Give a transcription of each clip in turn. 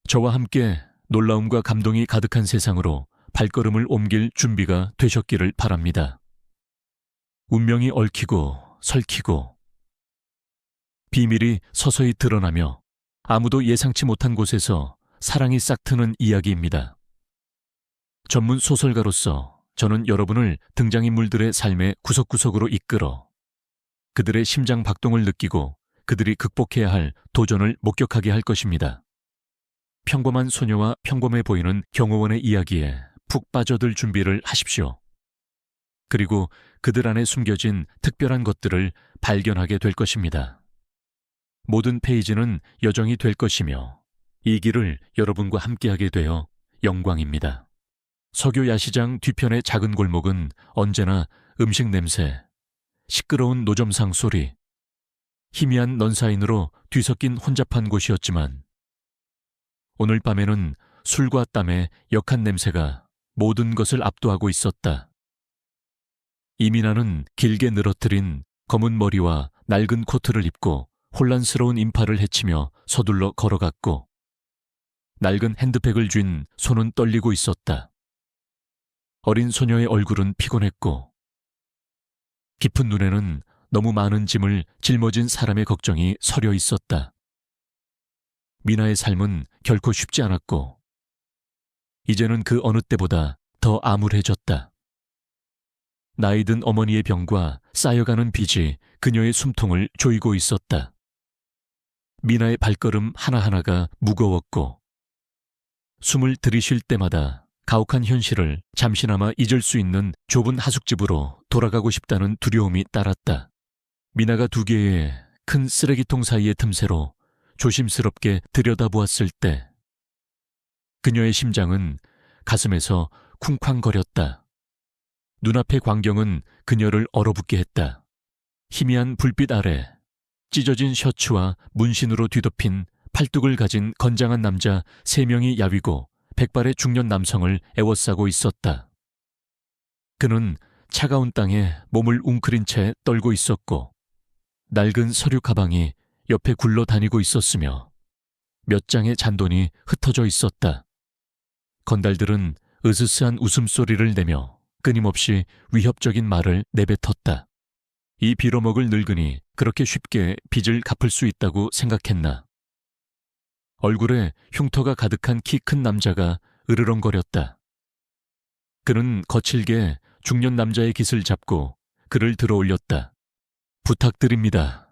저와 함께 놀라움과 감동이 가득한 세상으로 발걸음을 옮길 준비가 되셨기를 바랍니다. 운명이 얽히고 설키고 비밀이 서서히 드러나며 아무도 예상치 못한 곳에서 사랑이 싹트는 이야기입니다. 전문 소설가로서 저는 여러분을 등장인물들의 삶의 구석구석으로 이끌어 그들의 심장 박동을 느끼고 그들이 극복해야 할 도전을 목격하게 할 것입니다. 평범한 소녀와 평범해 보이는 경호원의 이야기에 푹 빠져들 준비를 하십시오. 그리고 그들 안에 숨겨진 특별한 것들을 발견하게 될 것입니다. 모든 페이지는 여정이 될 것이며 이 길을 여러분과 함께하게 되어 영광입니다. 서교 야시장 뒤편의 작은 골목은 언제나 음식 냄새, 시끄러운 노점상 소리, 희미한 넌사인으로 뒤섞인 혼잡한 곳이었지만 오늘 밤에는 술과 땀의 역한 냄새가 모든 것을 압도하고 있었다. 이민아는 길게 늘어뜨린 검은 머리와 낡은 코트를 입고 혼란스러운 인파를 헤치며 서둘러 걸어갔고 낡은 핸드백을 쥔 손은 떨리고 있었다. 어린 소녀의 얼굴은 피곤했고 깊은 눈에는 너무 많은 짐을 짊어진 사람의 걱정이 서려 있었다. 미나의 삶은 결코 쉽지 않았고 이제는 그 어느 때보다 더 암울해졌다. 나이 든 어머니의 병과 쌓여가는 빚이 그녀의 숨통을 조이고 있었다. 미나의 발걸음 하나하나가 무거웠고 숨을 들이쉴 때마다 가혹한 현실을 잠시나마 잊을 수 있는 좁은 하숙집으로 돌아가고 싶다는 두려움이 따랐다. 미나가 두 개의 큰 쓰레기통 사이의 틈새로 조심스럽게 들여다보았을 때 그녀의 심장은 가슴에서 쿵쾅거렸다. 눈앞의 광경은 그녀를 얼어붙게 했다. 희미한 불빛 아래 찢어진 셔츠와 문신으로 뒤덮인 팔뚝을 가진 건장한 남자 3명이 야위고 백발의 중년 남성을 애워싸고 있었다. 그는 차가운 땅에 몸을 웅크린 채 떨고 있었고 낡은 서류 가방이 옆에 굴러다니고 있었으며 몇 장의 잔돈이 흩어져 있었다. 건달들은 으스스한 웃음소리를 내며 끊임없이 위협적인 말을 내뱉었다. 이 빌어먹을 늙은이 그렇게 쉽게 빚을 갚을 수 있다고 생각했나. 얼굴에 흉터가 가득한 키 큰 남자가 으르렁거렸다. 그는 거칠게 중년 남자의 깃을 잡고 그를 들어올렸다. 부탁드립니다.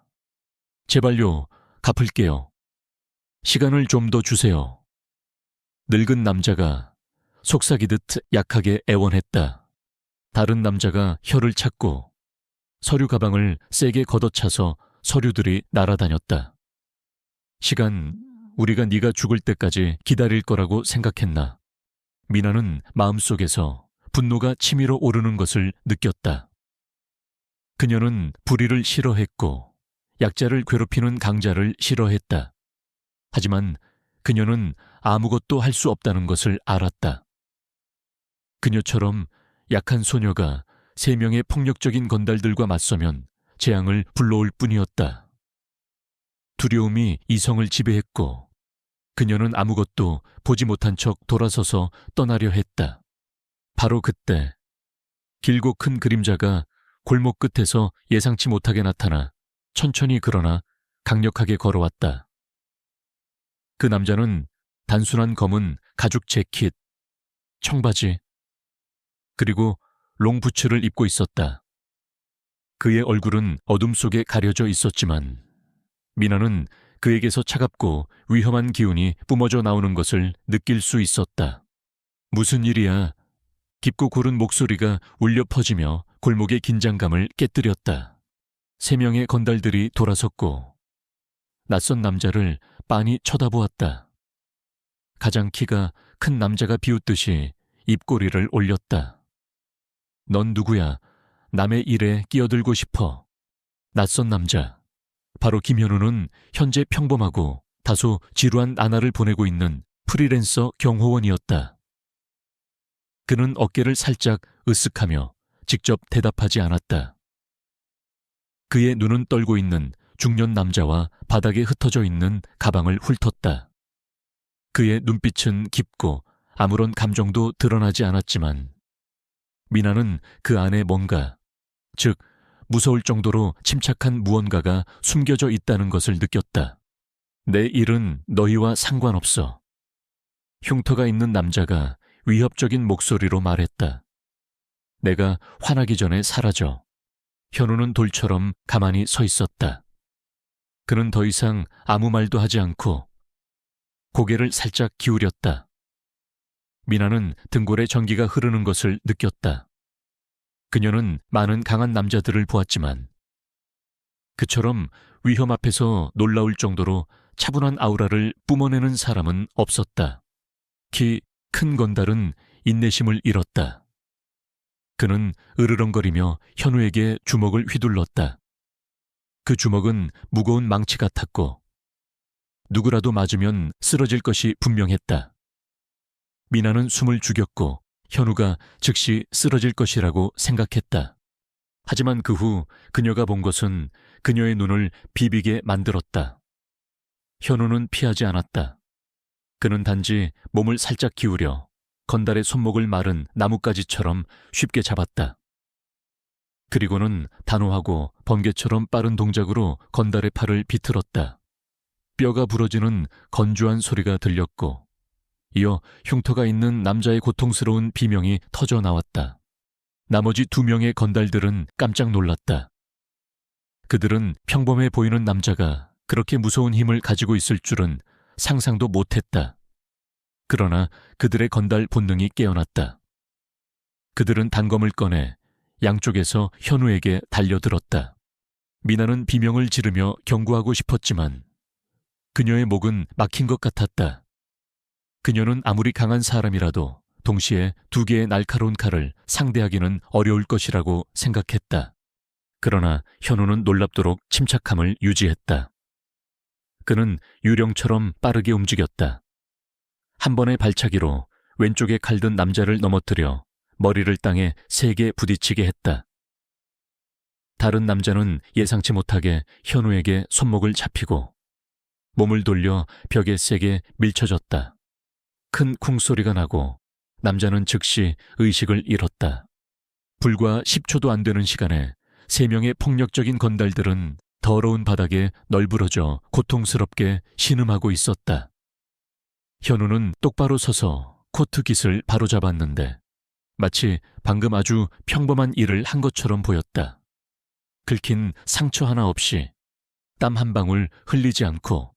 제발요, 갚을게요. 시간을 좀 더 주세요. 늙은 남자가 속삭이듯 약하게 애원했다. 다른 남자가 혀를 찾고 서류 가방을 세게 걷어차서 서류들이 날아다녔다. 우리가 네가 죽을 때까지 기다릴 거라고 생각했나. 미나는 마음속에서 분노가 치밀어 오르는 것을 느꼈다. 그녀는 불의를 싫어했고 약자를 괴롭히는 강자를 싫어했다. 하지만 그녀는 아무것도 할 수 없다는 것을 알았다. 그녀처럼 약한 소녀가 3명의 폭력적인 건달들과 맞서면 재앙을 불러올 뿐이었다. 두려움이 이성을 지배했고 그녀는 아무것도 보지 못한 척 돌아서서 떠나려 했다. 바로 그때 길고 큰 그림자가 골목 끝에서 예상치 못하게 나타나 천천히 그러나 강력하게 걸어왔다. 그 남자는 단순한 검은 가죽 재킷, 청바지, 그리고 롱부츠를 입고 있었다. 그의 얼굴은 어둠 속에 가려져 있었지만 미나는 그에게서 차갑고 위험한 기운이 뿜어져 나오는 것을 느낄 수 있었다. 무슨 일이야? 깊고 고른 목소리가 울려 퍼지며 골목의 긴장감을 깨뜨렸다. 3명의 건달들이 돌아섰고 낯선 남자를 빤히 쳐다보았다. 가장 키가 큰 남자가 비웃듯이 입꼬리를 올렸다. 넌 누구야? 남의 일에 끼어들고 싶어. 낯선 남자. 바로 김현우는 현재 평범하고 다소 지루한 나날을 보내고 있는 프리랜서 경호원이었다. 그는 어깨를 살짝 으쓱하며 직접 대답하지 않았다. 그의 눈은 떨고 있는 중년 남자와 바닥에 흩어져 있는 가방을 훑었다. 그의 눈빛은 깊고 아무런 감정도 드러나지 않았지만 미나는 그 안에 뭔가, 즉 무서울 정도로 침착한 무언가가 숨겨져 있다는 것을 느꼈다. 내 일은 너희와 상관없어. 흉터가 있는 남자가 위협적인 목소리로 말했다. 내가 화나기 전에 사라져. 현우는 돌처럼 가만히 서 있었다. 그는 더 이상 아무 말도 하지 않고 고개를 살짝 기울였다. 미나는 등골에 전기가 흐르는 것을 느꼈다. 그녀는 많은 강한 남자들을 보았지만 그처럼 위험 앞에서 놀라울 정도로 차분한 아우라를 뿜어내는 사람은 없었다. 키 큰 건달은 인내심을 잃었다. 그는 으르렁거리며 현우에게 주먹을 휘둘렀다. 그 주먹은 무거운 망치 같았고 누구라도 맞으면 쓰러질 것이 분명했다. 미나는 숨을 죽였고 현우가 즉시 쓰러질 것이라고 생각했다. 하지만 그 후 그녀가 본 것은 그녀의 눈을 비비게 만들었다. 현우는 피하지 않았다. 그는 단지 몸을 살짝 기울여 건달의 손목을 마른 나뭇가지처럼 쉽게 잡았다. 그리고는 단호하고 번개처럼 빠른 동작으로 건달의 팔을 비틀었다. 뼈가 부러지는 건조한 소리가 들렸고 이어 흉터가 있는 남자의 고통스러운 비명이 터져 나왔다. 나머지 2명의 건달들은 깜짝 놀랐다. 그들은 평범해 보이는 남자가 그렇게 무서운 힘을 가지고 있을 줄은 상상도 못했다. 그러나 그들의 건달 본능이 깨어났다. 그들은 단검을 꺼내 양쪽에서 현우에게 달려들었다. 미나는 비명을 지르며 경고하고 싶었지만 그녀의 목은 막힌 것 같았다. 그녀는 아무리 강한 사람이라도 동시에 2개의 날카로운 칼을 상대하기는 어려울 것이라고 생각했다. 그러나 현우는 놀랍도록 침착함을 유지했다. 그는 유령처럼 빠르게 움직였다. 한 번의 발차기로 왼쪽에 칼든 남자를 넘어뜨려 머리를 땅에 세게 부딪히게 했다. 다른 남자는 예상치 못하게 현우에게 손목을 잡히고 몸을 돌려 벽에 세게 밀쳐졌다. 큰 쿵소리가 나고 남자는 즉시 의식을 잃었다. 불과 10초도 안 되는 시간에 3명의 폭력적인 건달들은 더러운 바닥에 널브러져 고통스럽게 신음하고 있었다. 현우는 똑바로 서서 코트 깃을 바로잡았는데 마치 방금 아주 평범한 일을 한 것처럼 보였다. 긁힌 상처 하나 없이 땀 한 방울 흘리지 않고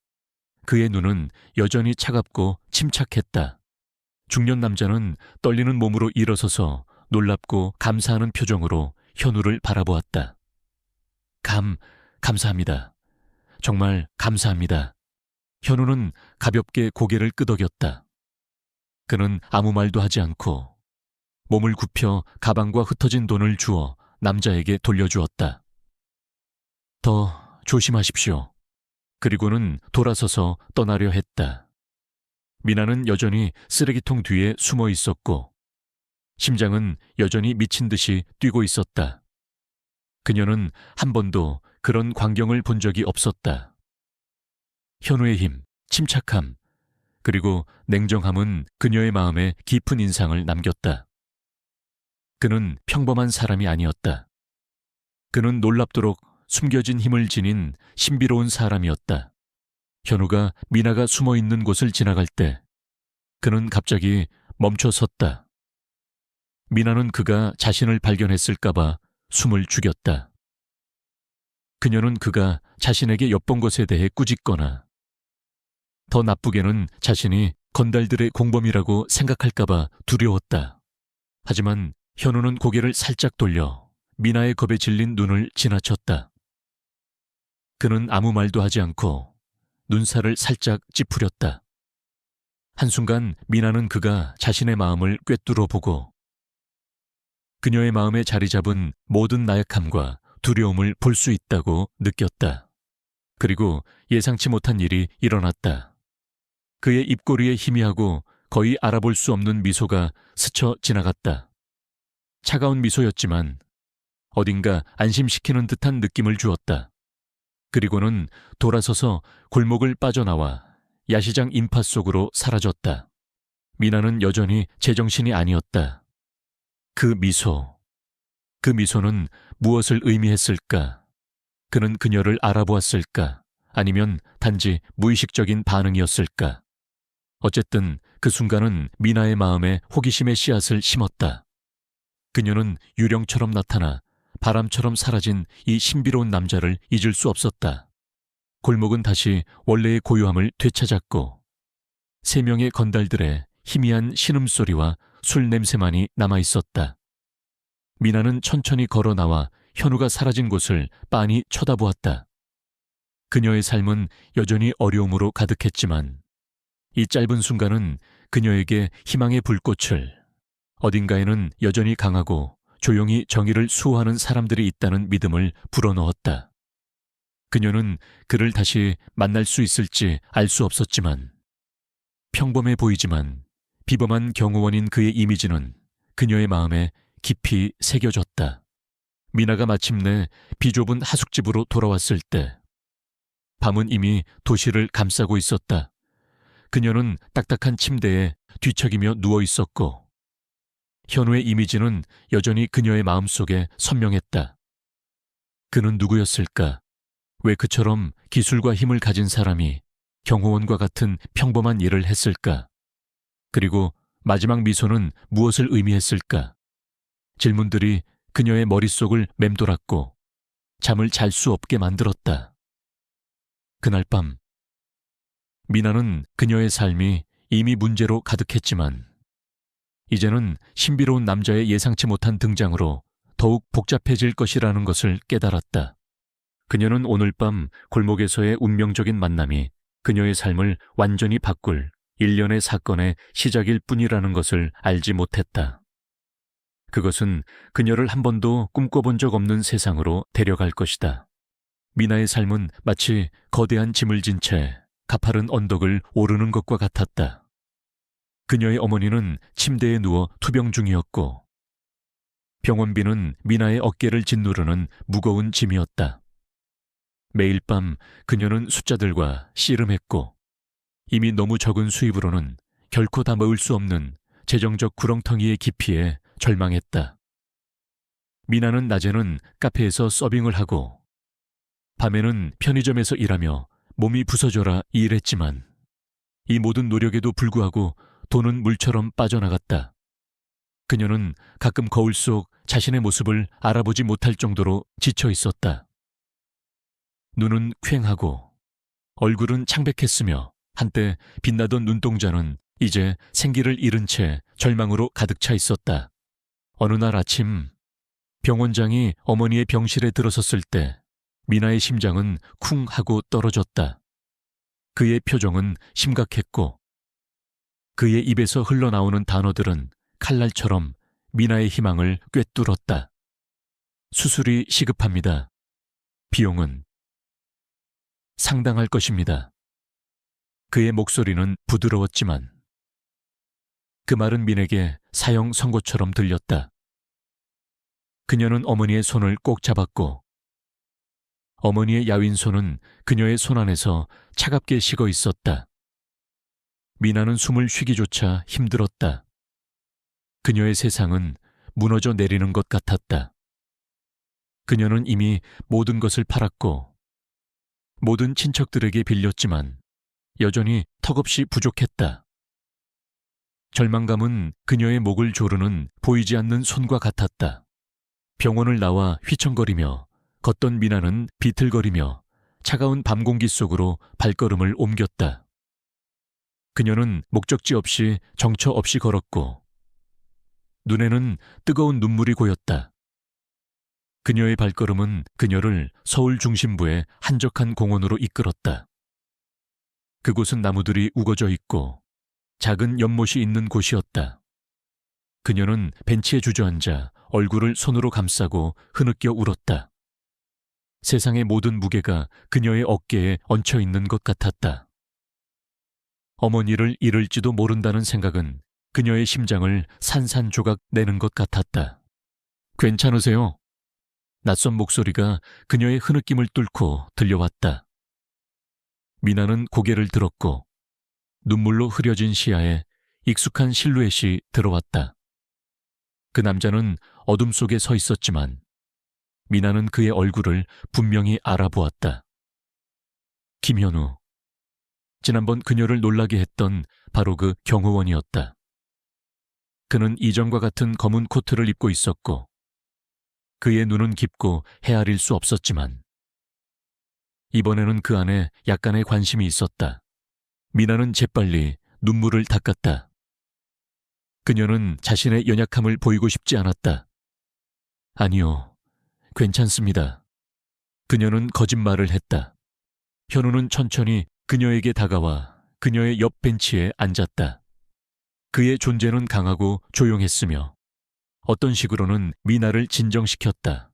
그의 눈은 여전히 차갑고 침착했다. 중년 남자는 떨리는 몸으로 일어서서 놀랍고 감사하는 표정으로 현우를 바라보았다. 감사합니다. 정말 감사합니다. 현우는 가볍게 고개를 끄덕였다. 그는 아무 말도 하지 않고 몸을 굽혀 가방과 흩어진 돈을 주어 남자에게 돌려주었다. 더 조심하십시오. 그리고는 돌아서서 떠나려 했다. 미나는 여전히 쓰레기통 뒤에 숨어 있었고 심장은 여전히 미친 듯이 뛰고 있었다. 그녀는 한 번도 그런 광경을 본 적이 없었다. 현우의 힘, 침착함, 그리고 냉정함은 그녀의 마음에 깊은 인상을 남겼다. 그는 평범한 사람이 아니었다. 그는 놀랍도록 숨겨진 힘을 지닌 신비로운 사람이었다. 현우가 미나가 숨어 있는 곳을 지나갈 때 그는 갑자기 멈춰 섰다. 미나는 그가 자신을 발견했을까봐 숨을 죽였다. 그녀는 그가 자신에게 엿본 것에 대해 꾸짖거나 더 나쁘게는 자신이 건달들의 공범이라고 생각할까봐 두려웠다. 하지만 현우는 고개를 살짝 돌려 미나의 겁에 질린 눈을 지나쳤다. 그는 아무 말도 하지 않고 눈살을 살짝 찌푸렸다. 한순간 미나는 그가 자신의 마음을 꿰뚫어 보고 그녀의 마음에 자리 잡은 모든 나약함과 두려움을 볼 수 있다고 느꼈다. 그리고 예상치 못한 일이 일어났다. 그의 입꼬리에 희미하고 거의 알아볼 수 없는 미소가 스쳐 지나갔다. 차가운 미소였지만 어딘가 안심시키는 듯한 느낌을 주었다. 그리고는 돌아서서 골목을 빠져나와 야시장 인파 속으로 사라졌다. 미나는 여전히 제정신이 아니었다. 그 미소는 무엇을 의미했을까? 그는 그녀를 알아보았을까? 아니면 단지 무의식적인 반응이었을까? 어쨌든 그 순간은 미나의 마음에 호기심의 씨앗을 심었다. 그녀는 유령처럼 나타나 바람처럼 사라진 이 신비로운 남자를 잊을 수 없었다. 골목은 다시 원래의 고요함을 되찾았고 3명의 건달들의 희미한 신음소리와 술 냄새만이 남아있었다. 미나는 천천히 걸어 나와 현우가 사라진 곳을 빤히 쳐다보았다. 그녀의 삶은 여전히 어려움으로 가득했지만 이 짧은 순간은 그녀에게 희망의 불꽃을, 어딘가에는 여전히 강하고 조용히 정의를 수호하는 사람들이 있다는 믿음을 불어넣었다. 그녀는 그를 다시 만날 수 있을지 알 수 없었지만 평범해 보이지만 비범한 경호원인 그의 이미지는 그녀의 마음에 깊이 새겨졌다. 미나가 마침내 비좁은 하숙집으로 돌아왔을 때 밤은 이미 도시를 감싸고 있었다. 그녀는 딱딱한 침대에 뒤척이며 누워 있었고 현우의 이미지는 여전히 그녀의 마음속에 선명했다. 그는 누구였을까? 왜 그처럼 기술과 힘을 가진 사람이 경호원과 같은 평범한 일을 했을까? 그리고 마지막 미소는 무엇을 의미했을까? 질문들이 그녀의 머릿속을 맴돌았고 잠을 잘 수 없게 만들었다. 그날 밤 미나는 그녀의 삶이 이미 문제로 가득했지만 이제는 신비로운 남자의 예상치 못한 등장으로 더욱 복잡해질 것이라는 것을 깨달았다. 그녀는 오늘 밤 골목에서의 운명적인 만남이 그녀의 삶을 완전히 바꿀 일련의 사건의 시작일 뿐이라는 것을 알지 못했다. 그것은 그녀를 한 번도 꿈꿔본 적 없는 세상으로 데려갈 것이다. 미나의 삶은 마치 거대한 짐을 진 채 가파른 언덕을 오르는 것과 같았다. 그녀의 어머니는 침대에 누워 투병 중이었고 병원비는 미나의 어깨를 짓누르는 무거운 짐이었다. 매일 밤 그녀는 숫자들과 씨름했고 이미 너무 적은 수입으로는 결코 다 먹을 수 없는 재정적 구렁텅이의 깊이에 절망했다. 미나는 낮에는 카페에서 서빙을 하고 밤에는 편의점에서 일하며 몸이 부서져라 일했지만 이 모든 노력에도 불구하고 돈은 물처럼 빠져나갔다. 그녀는 가끔 거울 속 자신의 모습을 알아보지 못할 정도로 지쳐 있었다. 눈은 퀭하고 얼굴은 창백했으며 한때 빛나던 눈동자는 이제 생기를 잃은 채 절망으로 가득 차 있었다. 어느 날 아침 병원장이 어머니의 병실에 들어섰을 때 미나의 심장은 쿵 하고 떨어졌다. 그의 표정은 심각했고 그의 입에서 흘러나오는 단어들은 칼날처럼 미나의 희망을 꿰뚫었다. 수술이 시급합니다. 비용은 상당할 것입니다. 그의 목소리는 부드러웠지만 그 말은 민에게 사형 선고처럼 들렸다. 그녀는 어머니의 손을 꼭 잡았고 어머니의 야윈 손은 그녀의 손 안에서 차갑게 식어 있었다. 미나는 숨을 쉬기조차 힘들었다. 그녀의 세상은 무너져 내리는 것 같았다. 그녀는 이미 모든 것을 팔았고 모든 친척들에게 빌렸지만 여전히 턱없이 부족했다. 절망감은 그녀의 목을 조르는 보이지 않는 손과 같았다. 병원을 나와 휘청거리며 걷던 미나는 비틀거리며 차가운 밤 공기 속으로 발걸음을 옮겼다. 그녀는 목적지 없이 정처 없이 걸었고 눈에는 뜨거운 눈물이 고였다. 그녀의 발걸음은 그녀를 서울 중심부의 한적한 공원으로 이끌었다. 그곳은 나무들이 우거져 있고 작은 연못이 있는 곳이었다. 그녀는 벤치에 주저앉아 얼굴을 손으로 감싸고 흐느껴 울었다. 세상의 모든 무게가 그녀의 어깨에 얹혀 있는 것 같았다. 어머니를 잃을지도 모른다는 생각은 그녀의 심장을 산산조각 내는 것 같았다. 괜찮으세요? 낯선 목소리가 그녀의 흐느낌을 뚫고 들려왔다. 미나는 고개를 들었고 눈물로 흐려진 시야에 익숙한 실루엣이 들어왔다. 그 남자는 어둠 속에 서 있었지만 미나는 그의 얼굴을 분명히 알아보았다. 김현우. 지난번 그녀를 놀라게 했던 바로 그 경호원이었다. 그는 이전과 같은 검은 코트를 입고 있었고 그의 눈은 깊고 헤아릴 수 없었지만 이번에는 그 안에 약간의 관심이 있었다. 미나는 재빨리 눈물을 닦았다. 그녀는 자신의 연약함을 보이고 싶지 않았다. 아니요, 괜찮습니다. 그녀는 거짓말을 했다. 현우는 천천히 그녀에게 다가와 그녀의 옆 벤치에 앉았다. 그의 존재는 강하고 조용했으며 어떤 식으로는 미나를 진정시켰다.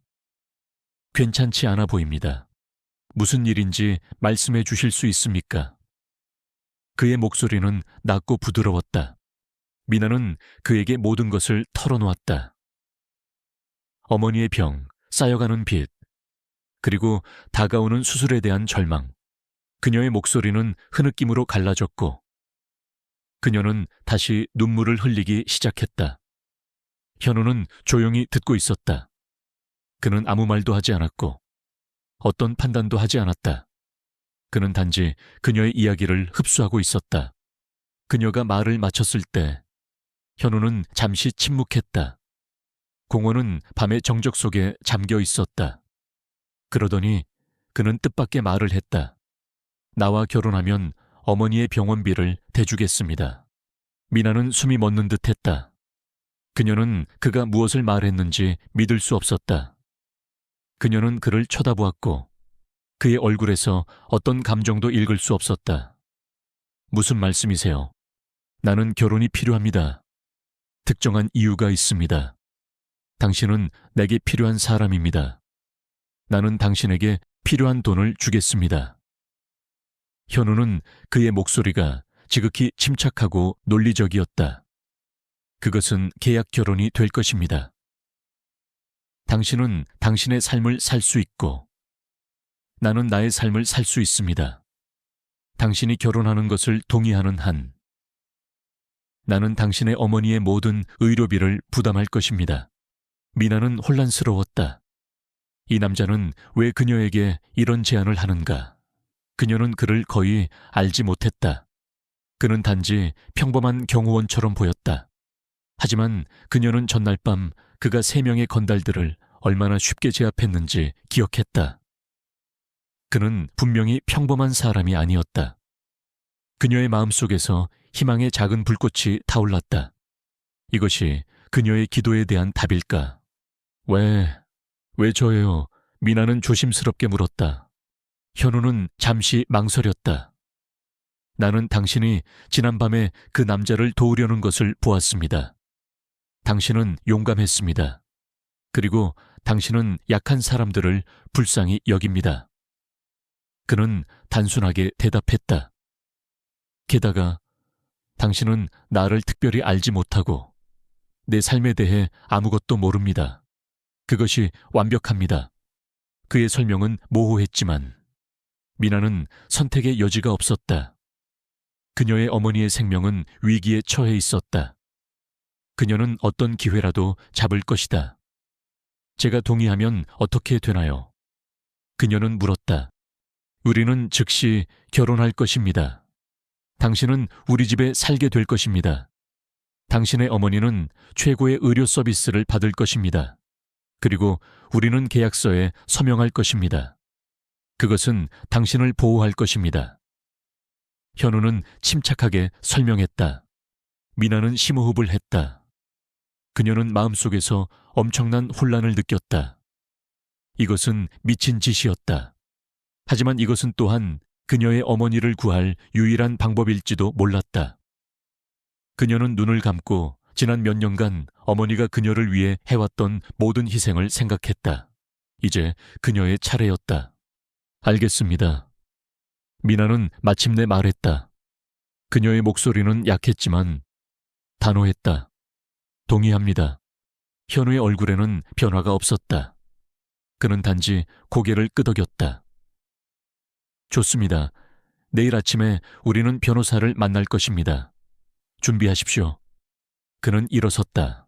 괜찮지 않아 보입니다. 무슨 일인지 말씀해 주실 수 있습니까? 그의 목소리는 낮고 부드러웠다. 미나는 그에게 모든 것을 털어놓았다. 어머니의 병, 쌓여가는 빚, 그리고 다가오는 수술에 대한 절망. 그녀의 목소리는 흐느낌으로 갈라졌고 그녀는 다시 눈물을 흘리기 시작했다. 현우는 조용히 듣고 있었다. 그는 아무 말도 하지 않았고 어떤 판단도 하지 않았다. 그는 단지 그녀의 이야기를 흡수하고 있었다. 그녀가 말을 마쳤을 때 현우는 잠시 침묵했다. 공원은 밤의 정적 속에 잠겨 있었다. 그러더니 그는 뜻밖의 말을 했다. 나와 결혼하면 어머니의 병원비를 대주겠습니다. 미나는 숨이 멎는 듯 했다. 그녀는 그가 무엇을 말했는지 믿을 수 없었다. 그녀는 그를 쳐다보았고 그의 얼굴에서 어떤 감정도 읽을 수 없었다. 무슨 말씀이세요? 나는 결혼이 필요합니다. 특정한 이유가 있습니다. 당신은 내게 필요한 사람입니다. 나는 당신에게 필요한 돈을 주겠습니다. 현우는 그의 목소리가 지극히 침착하고 논리적이었다. 그것은 계약 결혼이 될 것입니다. 당신은 당신의 삶을 살 수 있고 나는 나의 삶을 살 수 있습니다. 당신이 결혼하는 것을 동의하는 한 나는 당신의 어머니의 모든 의료비를 부담할 것입니다. 미나는 혼란스러웠다. 이 남자는 왜 그녀에게 이런 제안을 하는가? 그녀는 그를 거의 알지 못했다. 그는 단지 평범한 경호원처럼 보였다. 하지만 그녀는 전날 밤 그가 3명의 건달들을 얼마나 쉽게 제압했는지 기억했다. 그는 분명히 평범한 사람이 아니었다. 그녀의 마음속에서 희망의 작은 불꽃이 타올랐다. 이것이 그녀의 기도에 대한 답일까? 왜 저예요? 미나는 조심스럽게 물었다. 현우는 잠시 망설였다. 나는 당신이 지난밤에 그 남자를 도우려는 것을 보았습니다. 당신은 용감했습니다. 그리고 당신은 약한 사람들을 불쌍히 여깁니다. 그는 단순하게 대답했다. 게다가 당신은 나를 특별히 알지 못하고 내 삶에 대해 아무것도 모릅니다. 그것이 완벽합니다. 그의 설명은 모호했지만 미나는 선택의 여지가 없었다. 그녀의 어머니의 생명은 위기에 처해 있었다. 그녀는 어떤 기회라도 잡을 것이다. 제가 동의하면 어떻게 되나요? 그녀는 물었다. 우리는 즉시 결혼할 것입니다. 당신은 우리 집에 살게 될 것입니다. 당신의 어머니는 최고의 의료 서비스를 받을 것입니다. 그리고 우리는 계약서에 서명할 것입니다. 그것은 당신을 보호할 것입니다. 현우는 침착하게 설명했다. 미나는 심호흡을 했다. 그녀는 마음속에서 엄청난 혼란을 느꼈다. 이것은 미친 짓이었다. 하지만 이것은 또한 그녀의 어머니를 구할 유일한 방법일지도 몰랐다. 그녀는 눈을 감고 지난 몇 년간 어머니가 그녀를 위해 해왔던 모든 희생을 생각했다. 이제 그녀의 차례였다. 알겠습니다. 미나는 마침내 말했다. 그녀의 목소리는 약했지만 단호했다. 동의합니다. 현우의 얼굴에는 변화가 없었다. 그는 단지 고개를 끄덕였다. 좋습니다. 내일 아침에 우리는 변호사를 만날 것입니다. 준비하십시오. 그는 일어섰다.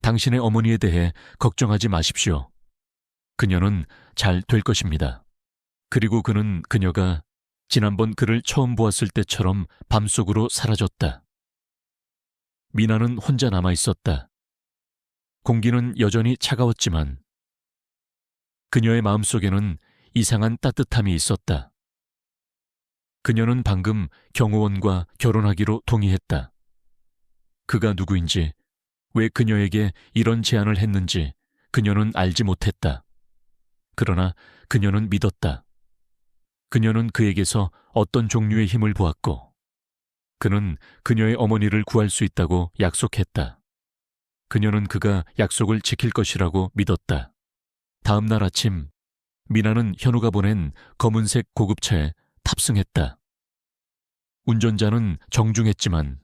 당신의 어머니에 대해 걱정하지 마십시오. 그녀는 잘 될 것입니다. 그리고 그는 그녀가 지난번 그를 처음 보았을 때처럼 밤속으로 사라졌다. 미나는 혼자 남아 있었다. 공기는 여전히 차가웠지만 그녀의 마음속에는 이상한 따뜻함이 있었다. 그녀는 방금 경호원과 결혼하기로 동의했다. 그가 누구인지, 왜 그녀에게 이런 제안을 했는지 그녀는 알지 못했다. 그러나 그녀는 믿었다. 그녀는 그에게서 어떤 종류의 힘을 보았고, 그는 그녀의 어머니를 구할 수 있다고 약속했다. 그녀는 그가 약속을 지킬 것이라고 믿었다. 다음 날 아침, 미나는 현우가 보낸 검은색 고급차에 탑승했다. 운전자는 정중했지만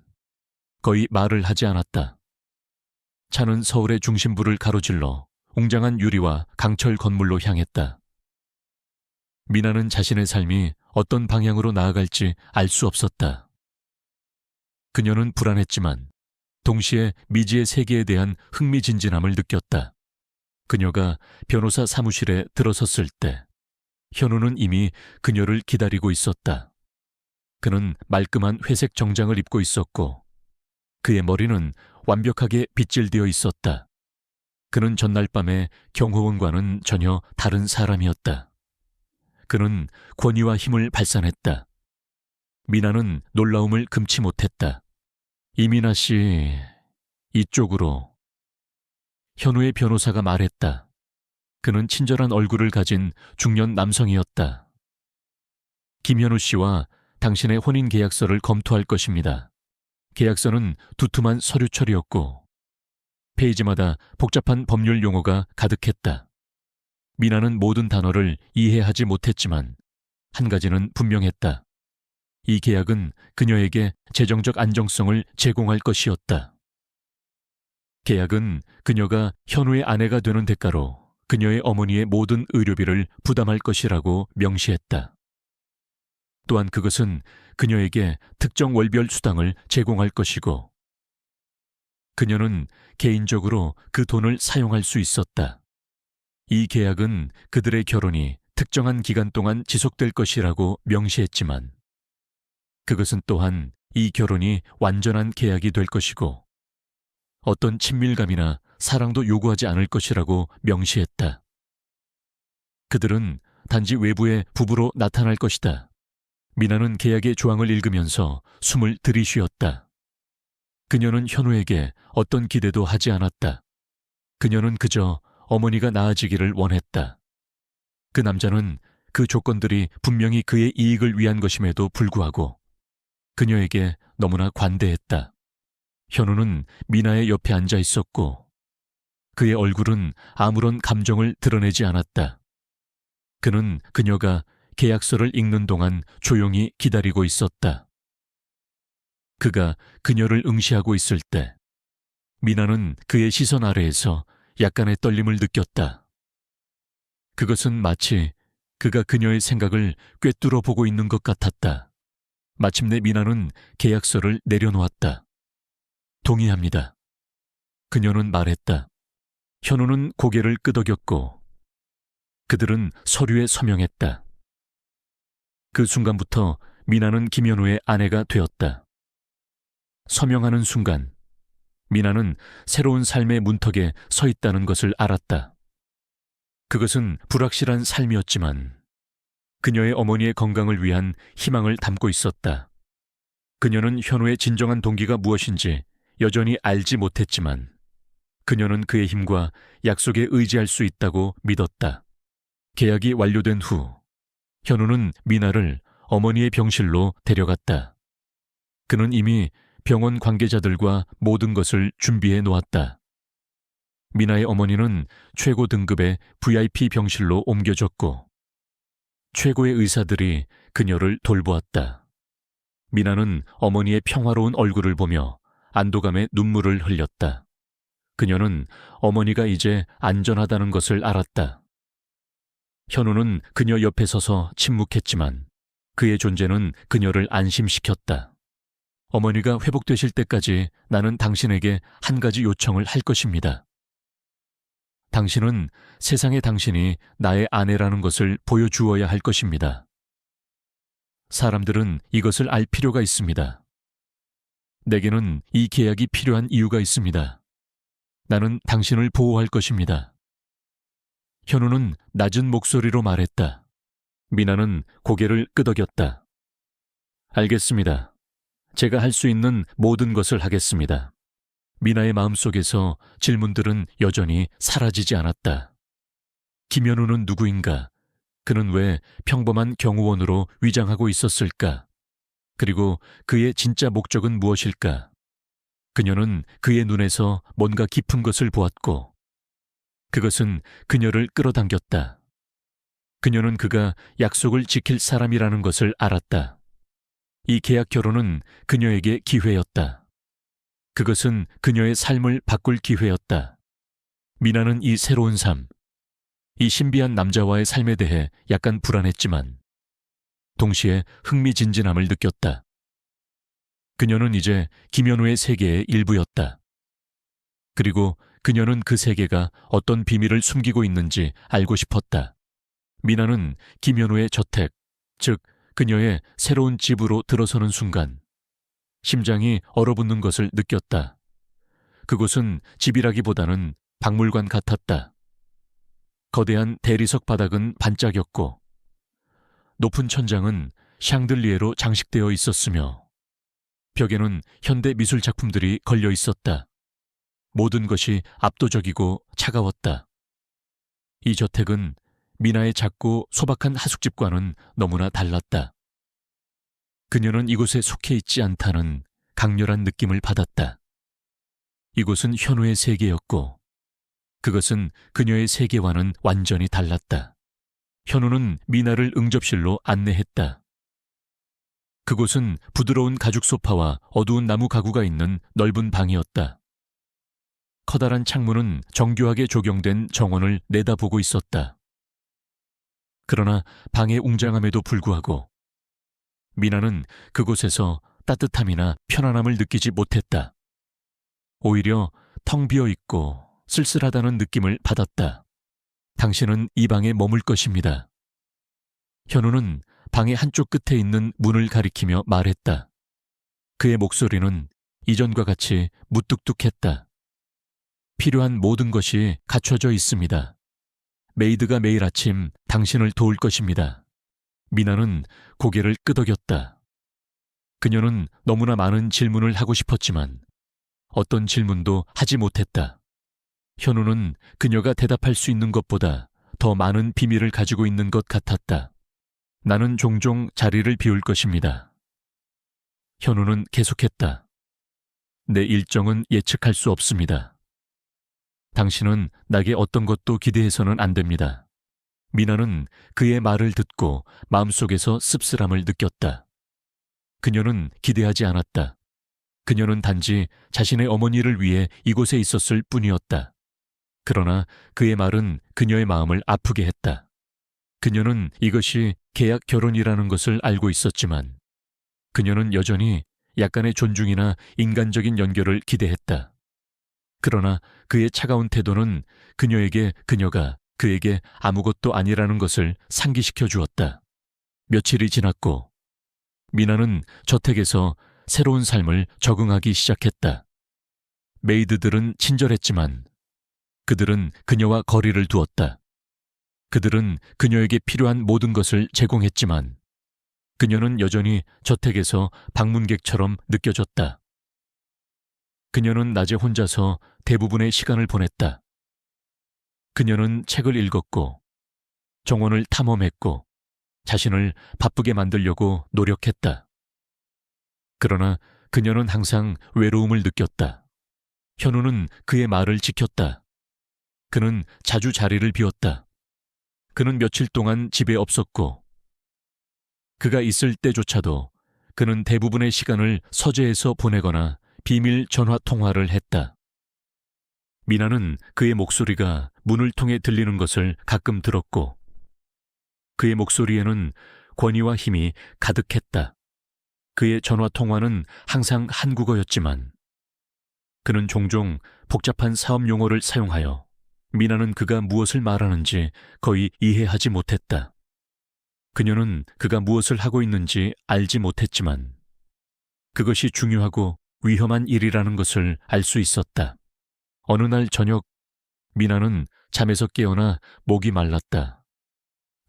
거의 말을 하지 않았다. 차는 서울의 중심부를 가로질러 웅장한 유리와 강철 건물로 향했다. 미나는 자신의 삶이 어떤 방향으로 나아갈지 알 수 없었다. 그녀는 불안했지만 동시에 미지의 세계에 대한 흥미진진함을 느꼈다. 그녀가 변호사 사무실에 들어섰을 때 현우는 이미 그녀를 기다리고 있었다. 그는 말끔한 회색 정장을 입고 있었고 그의 머리는 완벽하게 빗질되어 있었다. 그는 전날 밤에 경호원과는 전혀 다른 사람이었다. 그는 권위와 힘을 발산했다. 미나는 놀라움을 금치 못했다. 이민아 씨, 이쪽으로. 현우의 변호사가 말했다. 그는 친절한 얼굴을 가진 중년 남성이었다. 김현우 씨와 당신의 혼인 계약서를 검토할 것입니다. 계약서는 두툼한 서류 처리였고 페이지마다 복잡한 법률 용어가 가득했다. 미나는 모든 단어를 이해하지 못했지만 한 가지는 분명했다. 이 계약은 그녀에게 재정적 안정성을 제공할 것이었다. 계약은 그녀가 현우의 아내가 되는 대가로 그녀의 어머니의 모든 의료비를 부담할 것이라고 명시했다. 또한 그것은 그녀에게 특정 월별 수당을 제공할 것이고 그녀는 개인적으로 그 돈을 사용할 수 있었다. 이 계약은 그들의 결혼이 특정한 기간 동안 지속될 것이라고 명시했지만 그것은 또한 이 결혼이 완전한 계약이 될 것이고 어떤 친밀감이나 사랑도 요구하지 않을 것이라고 명시했다. 그들은 단지 외부의 부부로 나타날 것이다. 미나는 계약의 조항을 읽으면서 숨을 들이쉬었다. 그녀는 현우에게 어떤 기대도 하지 않았다. 그녀는 그저 어머니가 나아지기를 원했다. 그 남자는 그 조건들이 분명히 그의 이익을 위한 것임에도 불구하고 그녀에게 너무나 관대했다. 현우는 미나의 옆에 앉아 있었고 그의 얼굴은 아무런 감정을 드러내지 않았다. 그는 그녀가 계약서를 읽는 동안 조용히 기다리고 있었다. 그가 그녀를 응시하고 있을 때 미나는 그의 시선 아래에서 약간의 떨림을 느꼈다. 그것은 마치 그가 그녀의 생각을 꿰뚫어 보고 있는 것 같았다. 마침내 미나는 계약서를 내려놓았다. 동의합니다. 그녀는 말했다. 현우는 고개를 끄덕였고 그들은 서류에 서명했다. 그 순간부터 미나는 김현우의 아내가 되었다. 서명하는 순간 미나는 새로운 삶의 문턱에 서 있다는 것을 알았다. 그것은 불확실한 삶이었지만 그녀의 어머니의 건강을 위한 희망을 담고 있었다. 그녀는 현우의 진정한 동기가 무엇인지 여전히 알지 못했지만 그녀는 그의 힘과 약속에 의지할 수 있다고 믿었다. 계약이 완료된 후 현우는 미나를 어머니의 병실로 데려갔다. 그는 이미 병원 관계자들과 모든 것을 준비해 놓았다. 미나의 어머니는 최고 등급의 VIP 병실로 옮겨졌고 최고의 의사들이 그녀를 돌보았다. 미나는 어머니의 평화로운 얼굴을 보며 안도감에 눈물을 흘렸다. 그녀는 어머니가 이제 안전하다는 것을 알았다. 현우는 그녀 옆에 서서 침묵했지만 그의 존재는 그녀를 안심시켰다. 어머니가 회복되실 때까지 나는 당신에게 한 가지 요청을 할 것입니다. 당신은 세상에 당신이 나의 아내라는 것을 보여주어야 할 것입니다. 사람들은 이것을 알 필요가 있습니다. 내게는 이 계약이 필요한 이유가 있습니다. 나는 당신을 보호할 것입니다. 현우는 낮은 목소리로 말했다. 미나는 고개를 끄덕였다. 알겠습니다. 제가 할 수 있는 모든 것을 하겠습니다. 미나의 마음속에서 질문들은 여전히 사라지지 않았다. 김현우는 누구인가? 그는 왜 평범한 경호원으로 위장하고 있었을까? 그리고 그의 진짜 목적은 무엇일까? 그녀는 그의 눈에서 뭔가 깊은 것을 보았고, 그것은 그녀를 끌어당겼다. 그녀는 그가 약속을 지킬 사람이라는 것을 알았다. 이 계약 결혼은 그녀에게 기회였다. 그것은 그녀의 삶을 바꿀 기회였다. 미나는 이 새로운 삶, 이 신비한 남자와의 삶에 대해 약간 불안했지만 동시에 흥미진진함을 느꼈다. 그녀는 이제 김현우의 세계의 일부였다. 그리고 그녀는 그 세계가 어떤 비밀을 숨기고 있는지 알고 싶었다. 미나는 김현우의 저택, 즉 그녀의 새로운 집으로 들어서는 순간 심장이 얼어붙는 것을 느꼈다. 그곳은 집이라기보다는 박물관 같았다. 거대한 대리석 바닥은 반짝였고 높은 천장은 샹들리에로 장식되어 있었으며 벽에는 현대 미술 작품들이 걸려 있었다. 모든 것이 압도적이고 차가웠다. 이 저택은 미나의 작고 소박한 하숙집과는 너무나 달랐다. 그녀는 이곳에 속해 있지 않다는 강렬한 느낌을 받았다. 이곳은 현우의 세계였고 그것은 그녀의 세계와는 완전히 달랐다. 현우는 미나를 응접실로 안내했다. 그곳은 부드러운 가죽 소파와 어두운 나무 가구가 있는 넓은 방이었다. 커다란 창문은 정교하게 조경된 정원을 내다보고 있었다. 그러나 방의 웅장함에도 불구하고 미나는 그곳에서 따뜻함이나 편안함을 느끼지 못했다. 오히려 텅 비어 있고 쓸쓸하다는 느낌을 받았다. 당신은 이 방에 머물 것입니다. 현우는 방의 한쪽 끝에 있는 문을 가리키며 말했다. 그의 목소리는 이전과 같이 무뚝뚝했다. 필요한 모든 것이 갖춰져 있습니다. 메이드가 매일 아침 당신을 도울 것입니다. 미나는 고개를 끄덕였다. 그녀는 너무나 많은 질문을 하고 싶었지만 어떤 질문도 하지 못했다. 현우는 그녀가 대답할 수 있는 것보다 더 많은 비밀을 가지고 있는 것 같았다. 나는 종종 자리를 비울 것입니다. 현우는 계속했다. 내 일정은 예측할 수 없습니다. 당신은 나에게 어떤 것도 기대해서는 안 됩니다. 미나는 그의 말을 듣고 마음속에서 씁쓸함을 느꼈다. 그녀는 기대하지 않았다. 그녀는 단지 자신의 어머니를 위해 이곳에 있었을 뿐이었다. 그러나 그의 말은 그녀의 마음을 아프게 했다. 그녀는 이것이 계약 결혼이라는 것을 알고 있었지만 그녀는 여전히 약간의 존중이나 인간적인 연결을 기대했다. 그러나 그의 차가운 태도는 그녀가 그에게 아무것도 아니라는 것을 상기시켜 주었다. 며칠이 지났고 미나는 저택에서 새로운 삶을 적응하기 시작했다. 메이드들은 친절했지만 그들은 그녀와 거리를 두었다. 그들은 그녀에게 필요한 모든 것을 제공했지만 그녀는 여전히 저택에서 방문객처럼 느껴졌다. 그녀는 낮에 혼자서 대부분의 시간을 보냈다. 그녀는 책을 읽었고 정원을 탐험했고 자신을 바쁘게 만들려고 노력했다. 그러나 그녀는 항상 외로움을 느꼈다. 현우는 그의 말을 지켰다. 그는 자주 자리를 비웠다. 그는 며칠 동안 집에 없었고 그가 있을 때조차도 그는 대부분의 시간을 서재에서 보내거나 비밀 전화 통화를 했다. 미나는 그의 목소리가 문을 통해 들리는 것을 가끔 들었고 그의 목소리에는 권위와 힘이 가득했다. 그의 전화 통화는 항상 한국어였지만 그는 종종 복잡한 사업 용어를 사용하여 미나는 그가 무엇을 말하는지 거의 이해하지 못했다. 그녀는 그가 무엇을 하고 있는지 알지 못했지만 그것이 중요하고 위험한 일이라는 것을 알 수 있었다. 어느 날 저녁 미나는 잠에서 깨어나 목이 말랐다.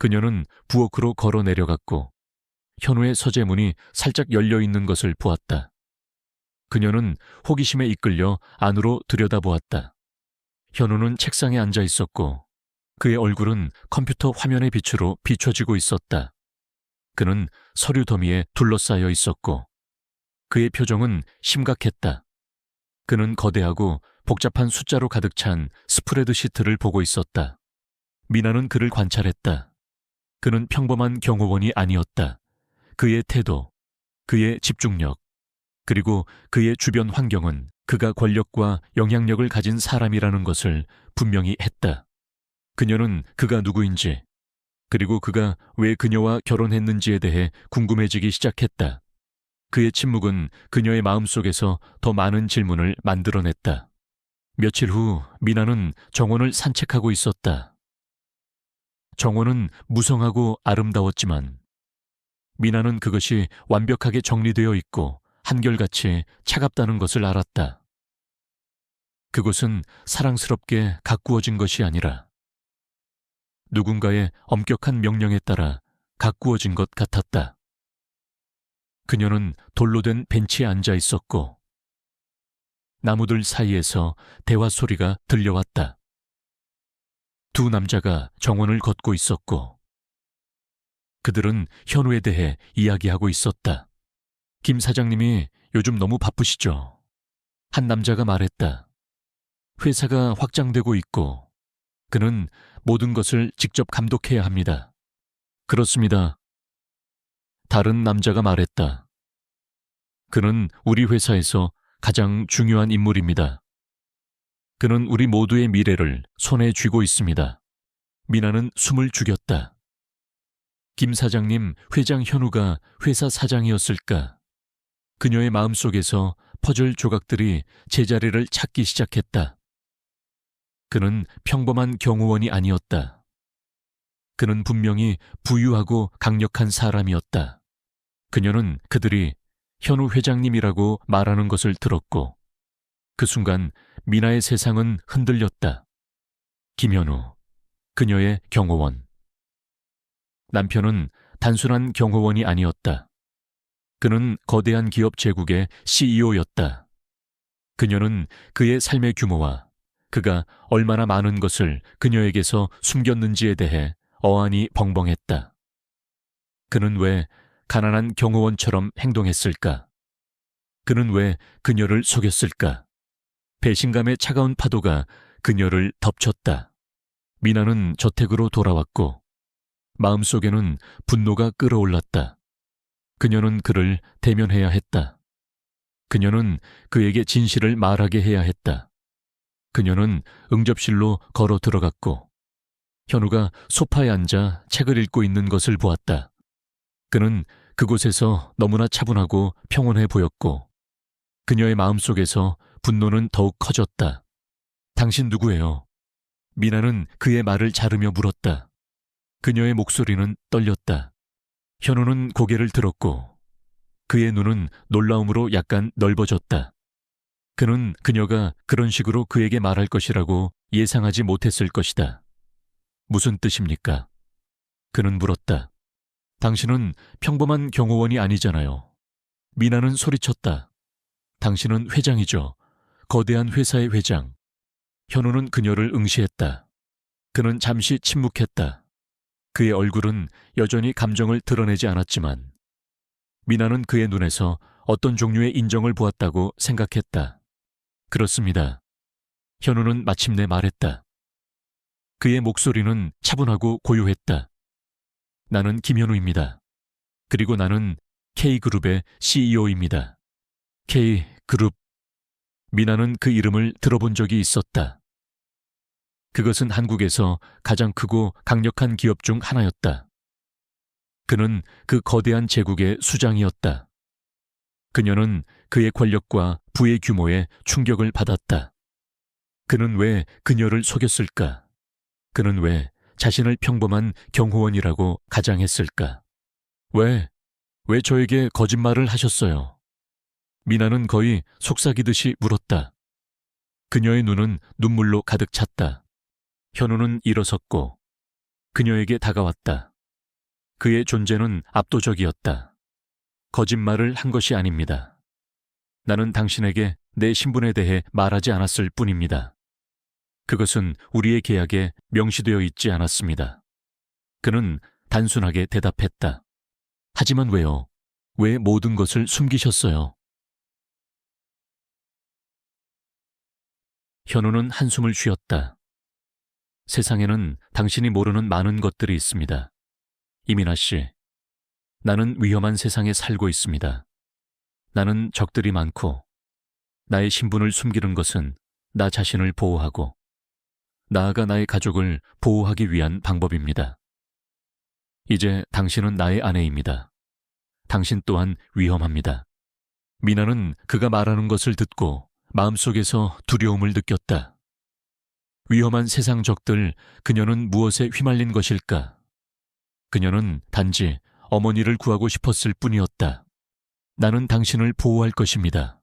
그녀는 부엌으로 걸어 내려갔고 현우의 서재문이 살짝 열려 있는 것을 보았다. 그녀는 호기심에 이끌려 안으로 들여다보았다. 현우는 책상에 앉아 있었고 그의 얼굴은 컴퓨터 화면의 빛으로 비춰지고 있었다. 그는 서류 더미에 둘러싸여 있었고 그의 표정은 심각했다. 그는 거대하고 복잡한 숫자로 가득 찬 스프레드시트를 보고 있었다. 미나는 그를 관찰했다. 그는 평범한 경호원이 아니었다. 그의 태도, 그의 집중력, 그리고 그의 주변 환경은 그가 권력과 영향력을 가진 사람이라는 것을 분명히 했다. 그녀는 그가 누구인지, 그리고 그가 왜 그녀와 결혼했는지에 대해 궁금해지기 시작했다. 그의 침묵은 그녀의 마음속에서 더 많은 질문을 만들어냈다. 며칠 후 미나는 정원을 산책하고 있었다. 정원은 무성하고 아름다웠지만 미나는 그것이 완벽하게 정리되어 있고 한결같이 차갑다는 것을 알았다. 그곳은 사랑스럽게 가꾸어진 것이 아니라 누군가의 엄격한 명령에 따라 가꾸어진 것 같았다. 그녀는 돌로 된 벤치에 앉아 있었고 나무들 사이에서 대화 소리가 들려왔다. 두 남자가 정원을 걷고 있었고 그들은 현우에 대해 이야기하고 있었다. 김 사장님이 요즘 너무 바쁘시죠? 한 남자가 말했다. 회사가 확장되고 있고 그는 모든 것을 직접 감독해야 합니다. 그렇습니다. 다른 남자가 말했다. 그는 우리 회사에서 가장 중요한 인물입니다. 그는 우리 모두의 미래를 손에 쥐고 있습니다. 미나는 숨을 죽였다. 김 사장님, 회장 현우가 회사 사장이었을까? 그녀의 마음속에서 퍼즐 조각들이 제자리를 찾기 시작했다. 그는 평범한 경호원이 아니었다. 그는 분명히 부유하고 강력한 사람이었다. 그녀는 그들이 현우 회장님이라고 말하는 것을 들었고 그 순간 미나의 세상은 흔들렸다. 김현우, 그녀의 경호원. 남편은 단순한 경호원이 아니었다. 그는 거대한 기업 제국의 CEO였다. 그녀는 그의 삶의 규모와 그가 얼마나 많은 것을 그녀에게서 숨겼는지에 대해 어안이 벙벙했다. 그는 왜 가난한 경호원처럼 행동했을까? 그는 왜 그녀를 속였을까? 배신감의 차가운 파도가 그녀를 덮쳤다. 미나는 저택으로 돌아왔고 마음속에는 분노가 끓어올랐다. 그녀는 그를 대면해야 했다. 그녀는 그에게 진실을 말하게 해야 했다. 그녀는 응접실로 걸어 들어갔고 현우가 소파에 앉아 책을 읽고 있는 것을 보았다. 그는 그곳에서 너무나 차분하고 평온해 보였고 그녀의 마음속에서 분노는 더욱 커졌다. 당신 누구예요? 미나는 그의 말을 자르며 물었다. 그녀의 목소리는 떨렸다. 현우는 고개를 들었고 그의 눈은 놀라움으로 약간 넓어졌다. 그는 그녀가 그런 식으로 그에게 말할 것이라고 예상하지 못했을 것이다. 무슨 뜻입니까? 그는 물었다. 당신은 평범한 경호원이 아니잖아요. 미나는 소리쳤다. 당신은 회장이죠. 거대한 회사의 회장. 현우는 그녀를 응시했다. 그는 잠시 침묵했다. 그의 얼굴은 여전히 감정을 드러내지 않았지만 미나는 그의 눈에서 어떤 종류의 인정을 보았다고 생각했다. 그렇습니다. 현우는 마침내 말했다. 그의 목소리는 차분하고 고요했다. 나는 김현우입니다. 그리고 나는 K그룹의 CEO입니다. K그룹. 미나는 그 이름을 들어본 적이 있었다. 그것은 한국에서 가장 크고 강력한 기업 중 하나였다. 그는 그 거대한 제국의 수장이었다. 그녀는 그의 권력과 부의 규모에 충격을 받았다. 그는 왜 그녀를 속였을까? 그는 왜 자신을 평범한 경호원이라고 가장했을까? 왜 저에게 거짓말을 하셨어요? 미나는 거의 속삭이듯이 물었다. 그녀의 눈은 눈물로 가득 찼다. 현우는 일어섰고 그녀에게 다가왔다. 그의 존재는 압도적이었다. 거짓말을 한 것이 아닙니다. 나는 당신에게 내 신분에 대해 말하지 않았을 뿐입니다. 그것은 우리의 계약에 명시되어 있지 않았습니다. 그는 단순하게 대답했다. 하지만 왜요? 왜 모든 것을 숨기셨어요? 현우는 한숨을 쉬었다. 세상에는 당신이 모르는 많은 것들이 있습니다. 이민아 씨, 나는 위험한 세상에 살고 있습니다. 나는 적들이 많고, 나의 신분을 숨기는 것은 나 자신을 보호하고, 나아가 나의 가족을 보호하기 위한 방법입니다. 이제 당신은 나의 아내입니다. 당신 또한 위험합니다. 미나는 그가 말하는 것을 듣고 마음속에서 두려움을 느꼈다. 위험한 세상 적들, 그녀는 무엇에 휘말린 것일까? 그녀는 단지 어머니를 구하고 싶었을 뿐이었다. 나는 당신을 보호할 것입니다.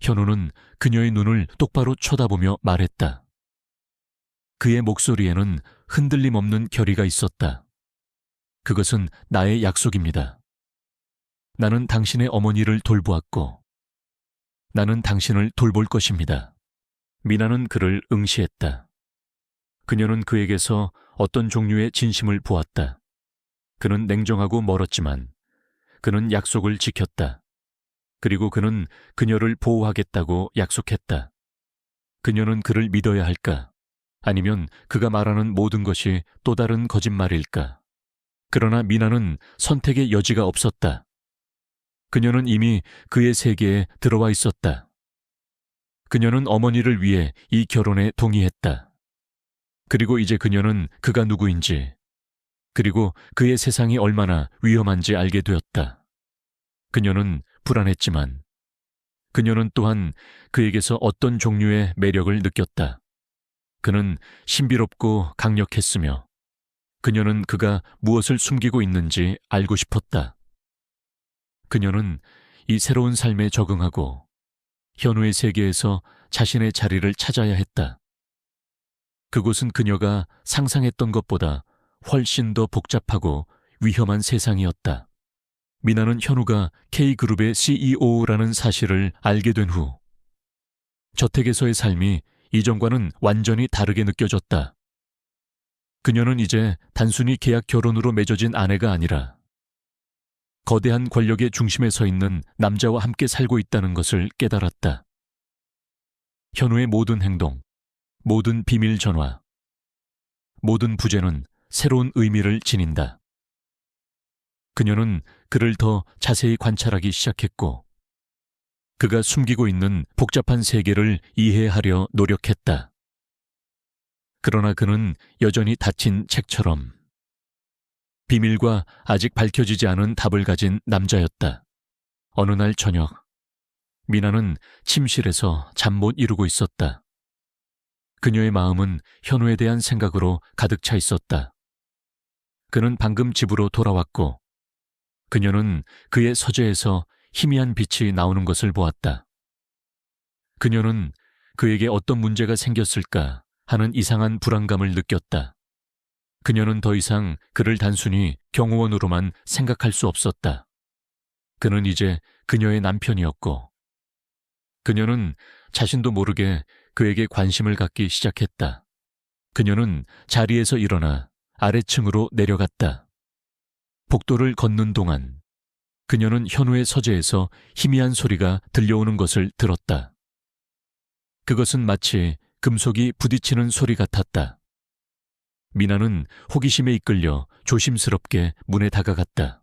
현우는 그녀의 눈을 똑바로 쳐다보며 말했다. 그의 목소리에는 흔들림 없는 결의가 있었다. 그것은 나의 약속입니다. 나는 당신의 어머니를 돌보았고, 나는 당신을 돌볼 것입니다. 미나는 그를 응시했다. 그녀는 그에게서 어떤 종류의 진심을 보았다. 그는 냉정하고 멀었지만 그는 약속을 지켰다. 그리고 그는 그녀를 보호하겠다고 약속했다. 그녀는 그를 믿어야 할까? 아니면 그가 말하는 모든 것이 또 다른 거짓말일까? 그러나 미나는 선택의 여지가 없었다. 그녀는 이미 그의 세계에 들어와 있었다. 그녀는 어머니를 위해 이 결혼에 동의했다. 그리고 이제 그녀는 그가 누구인지, 그리고 그의 세상이 얼마나 위험한지 알게 되었다. 그녀는 불안했지만 그녀는 또한 그에게서 어떤 종류의 매력을 느꼈다. 그는 신비롭고 강력했으며 그녀는 그가 무엇을 숨기고 있는지 알고 싶었다. 그녀는 이 새로운 삶에 적응하고 현우의 세계에서 자신의 자리를 찾아야 했다. 그곳은 그녀가 상상했던 것보다 훨씬 더 복잡하고 위험한 세상이었다. 미나는 현우가 K그룹의 CEO라는 사실을 알게 된 후 저택에서의 삶이 이전과는 완전히 다르게 느껴졌다. 그녀는 이제 단순히 계약 결혼으로 맺어진 아내가 아니라 거대한 권력의 중심에 서 있는 남자와 함께 살고 있다는 것을 깨달았다. 현우의 모든 행동, 모든 비밀 전화, 모든 부재는 새로운 의미를 지닌다. 그녀는 그를 더 자세히 관찰하기 시작했고 그가 숨기고 있는 복잡한 세계를 이해하려 노력했다. 그러나 그는 여전히 닫힌 책처럼 비밀과 아직 밝혀지지 않은 답을 가진 남자였다. 어느 날 저녁, 미나는 침실에서 잠 못 이루고 있었다. 그녀의 마음은 현우에 대한 생각으로 가득 차 있었다. 그는 방금 집으로 돌아왔고 그녀는 그의 서재에서 희미한 빛이 나오는 것을 보았다. 그녀는 그에게 어떤 문제가 생겼을까 하는 이상한 불안감을 느꼈다. 그녀는 더 이상 그를 단순히 경호원으로만 생각할 수 없었다. 그는 이제 그녀의 남편이었고 그녀는 자신도 모르게 그에게 관심을 갖기 시작했다. 그녀는 자리에서 일어나 아래층으로 내려갔다. 복도를 걷는 동안 그녀는 현우의 서재에서 희미한 소리가 들려오는 것을 들었다. 그것은 마치 금속이 부딪히는 소리 같았다. 미나는 호기심에 이끌려 조심스럽게 문에 다가갔다.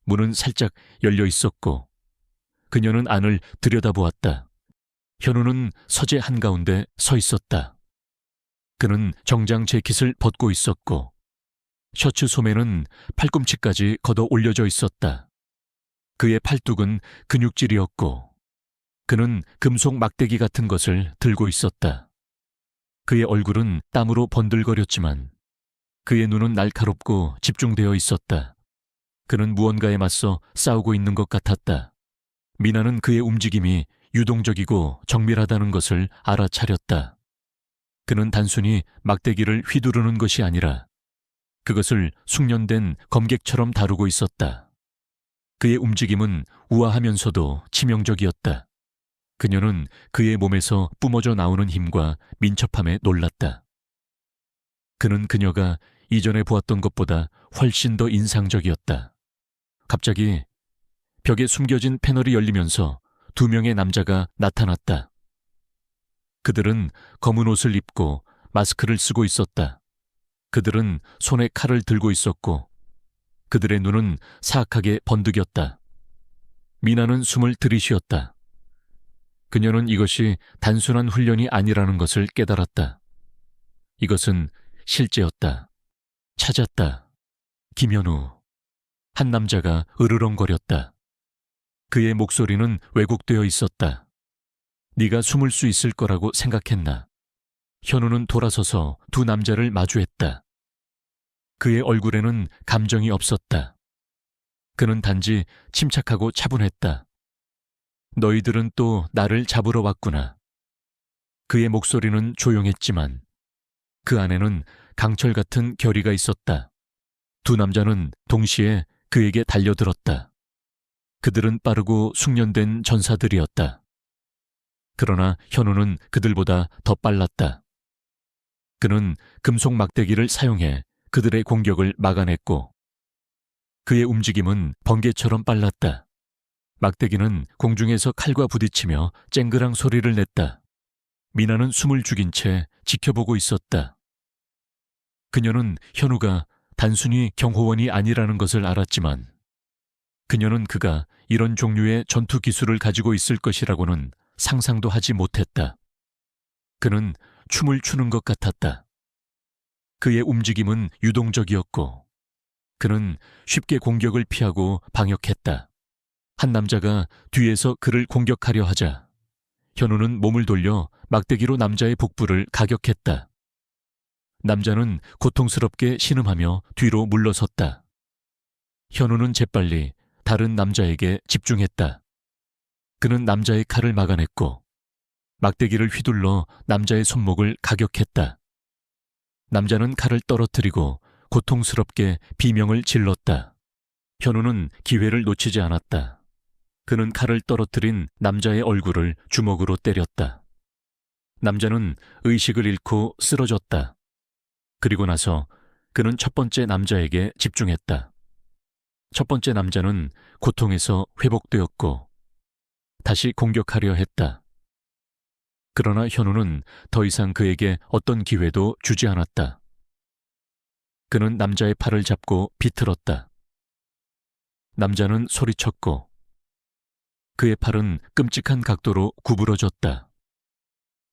문은 살짝 열려 있었고 그녀는 안을 들여다보았다. 현우는 서재 한가운데 서 있었다. 그는 정장 재킷을 벗고 있었고 셔츠 소매는 팔꿈치까지 걷어 올려져 있었다. 그의 팔뚝은 근육질이었고 그는 금속 막대기 같은 것을 들고 있었다. 그의 얼굴은 땀으로 번들거렸지만 그의 눈은 날카롭고 집중되어 있었다. 그는 무언가에 맞서 싸우고 있는 것 같았다. 미나는 그의 움직임이 유동적이고 정밀하다는 것을 알아차렸다. 그는 단순히 막대기를 휘두르는 것이 아니라 그것을 숙련된 검객처럼 다루고 있었다. 그의 움직임은 우아하면서도 치명적이었다. 그녀는 그의 몸에서 뿜어져 나오는 힘과 민첩함에 놀랐다. 그는 그녀가 이전에 보았던 것보다 훨씬 더 인상적이었다. 갑자기 벽에 숨겨진 패널이 열리면서 두 명의 남자가 나타났다. 그들은 검은 옷을 입고 마스크를 쓰고 있었다. 그들은 손에 칼을 들고 있었고 그들의 눈은 사악하게 번득였다. 미나는 숨을 들이쉬었다. 그녀는 이것이 단순한 훈련이 아니라는 것을 깨달았다. 이것은 실제였다. 찾았다. 김현우. 한 남자가 으르렁거렸다. 그의 목소리는 왜곡되어 있었다. 네가 숨을 수 있을 거라고 생각했나? 현우는 돌아서서 두 남자를 마주했다. 그의 얼굴에는 감정이 없었다. 그는 단지 침착하고 차분했다. 너희들은 또 나를 잡으러 왔구나. 그의 목소리는 조용했지만 그 안에는 강철 같은 결의가 있었다. 두 남자는 동시에 그에게 달려들었다. 그들은 빠르고 숙련된 전사들이었다. 그러나 현우는 그들보다 더 빨랐다. 그는 금속 막대기를 사용해 그들의 공격을 막아냈고 그의 움직임은 번개처럼 빨랐다. 막대기는 공중에서 칼과 부딪히며 쨍그랑 소리를 냈다. 미나는 숨을 죽인 채 지켜보고 있었다. 그녀는 현우가 단순히 경호원이 아니라는 것을 알았지만 그녀는 그가 이런 종류의 전투 기술을 가지고 있을 것이라고는 상상도 하지 못했다. 그는 춤을 추는 것 같았다. 그의 움직임은 유동적이었고 그는 쉽게 공격을 피하고 방역했다. 한 남자가 뒤에서 그를 공격하려 하자 현우는 몸을 돌려 막대기로 남자의 복부를 가격했다. 남자는 고통스럽게 신음하며 뒤로 물러섰다. 현우는 재빨리 다른 남자에게 집중했다. 그는 남자의 칼을 막아냈고 막대기를 휘둘러 남자의 손목을 가격했다. 남자는 칼을 떨어뜨리고 고통스럽게 비명을 질렀다. 현우는 기회를 놓치지 않았다. 그는 칼을 떨어뜨린 남자의 얼굴을 주먹으로 때렸다. 남자는 의식을 잃고 쓰러졌다. 그리고 나서 그는 첫 번째 남자에게 집중했다. 첫 번째 남자는 고통에서 회복되었고 다시 공격하려 했다. 그러나 현우는 더 이상 그에게 어떤 기회도 주지 않았다. 그는 남자의 팔을 잡고 비틀었다. 남자는 소리쳤고 그의 팔은 끔찍한 각도로 구부러졌다.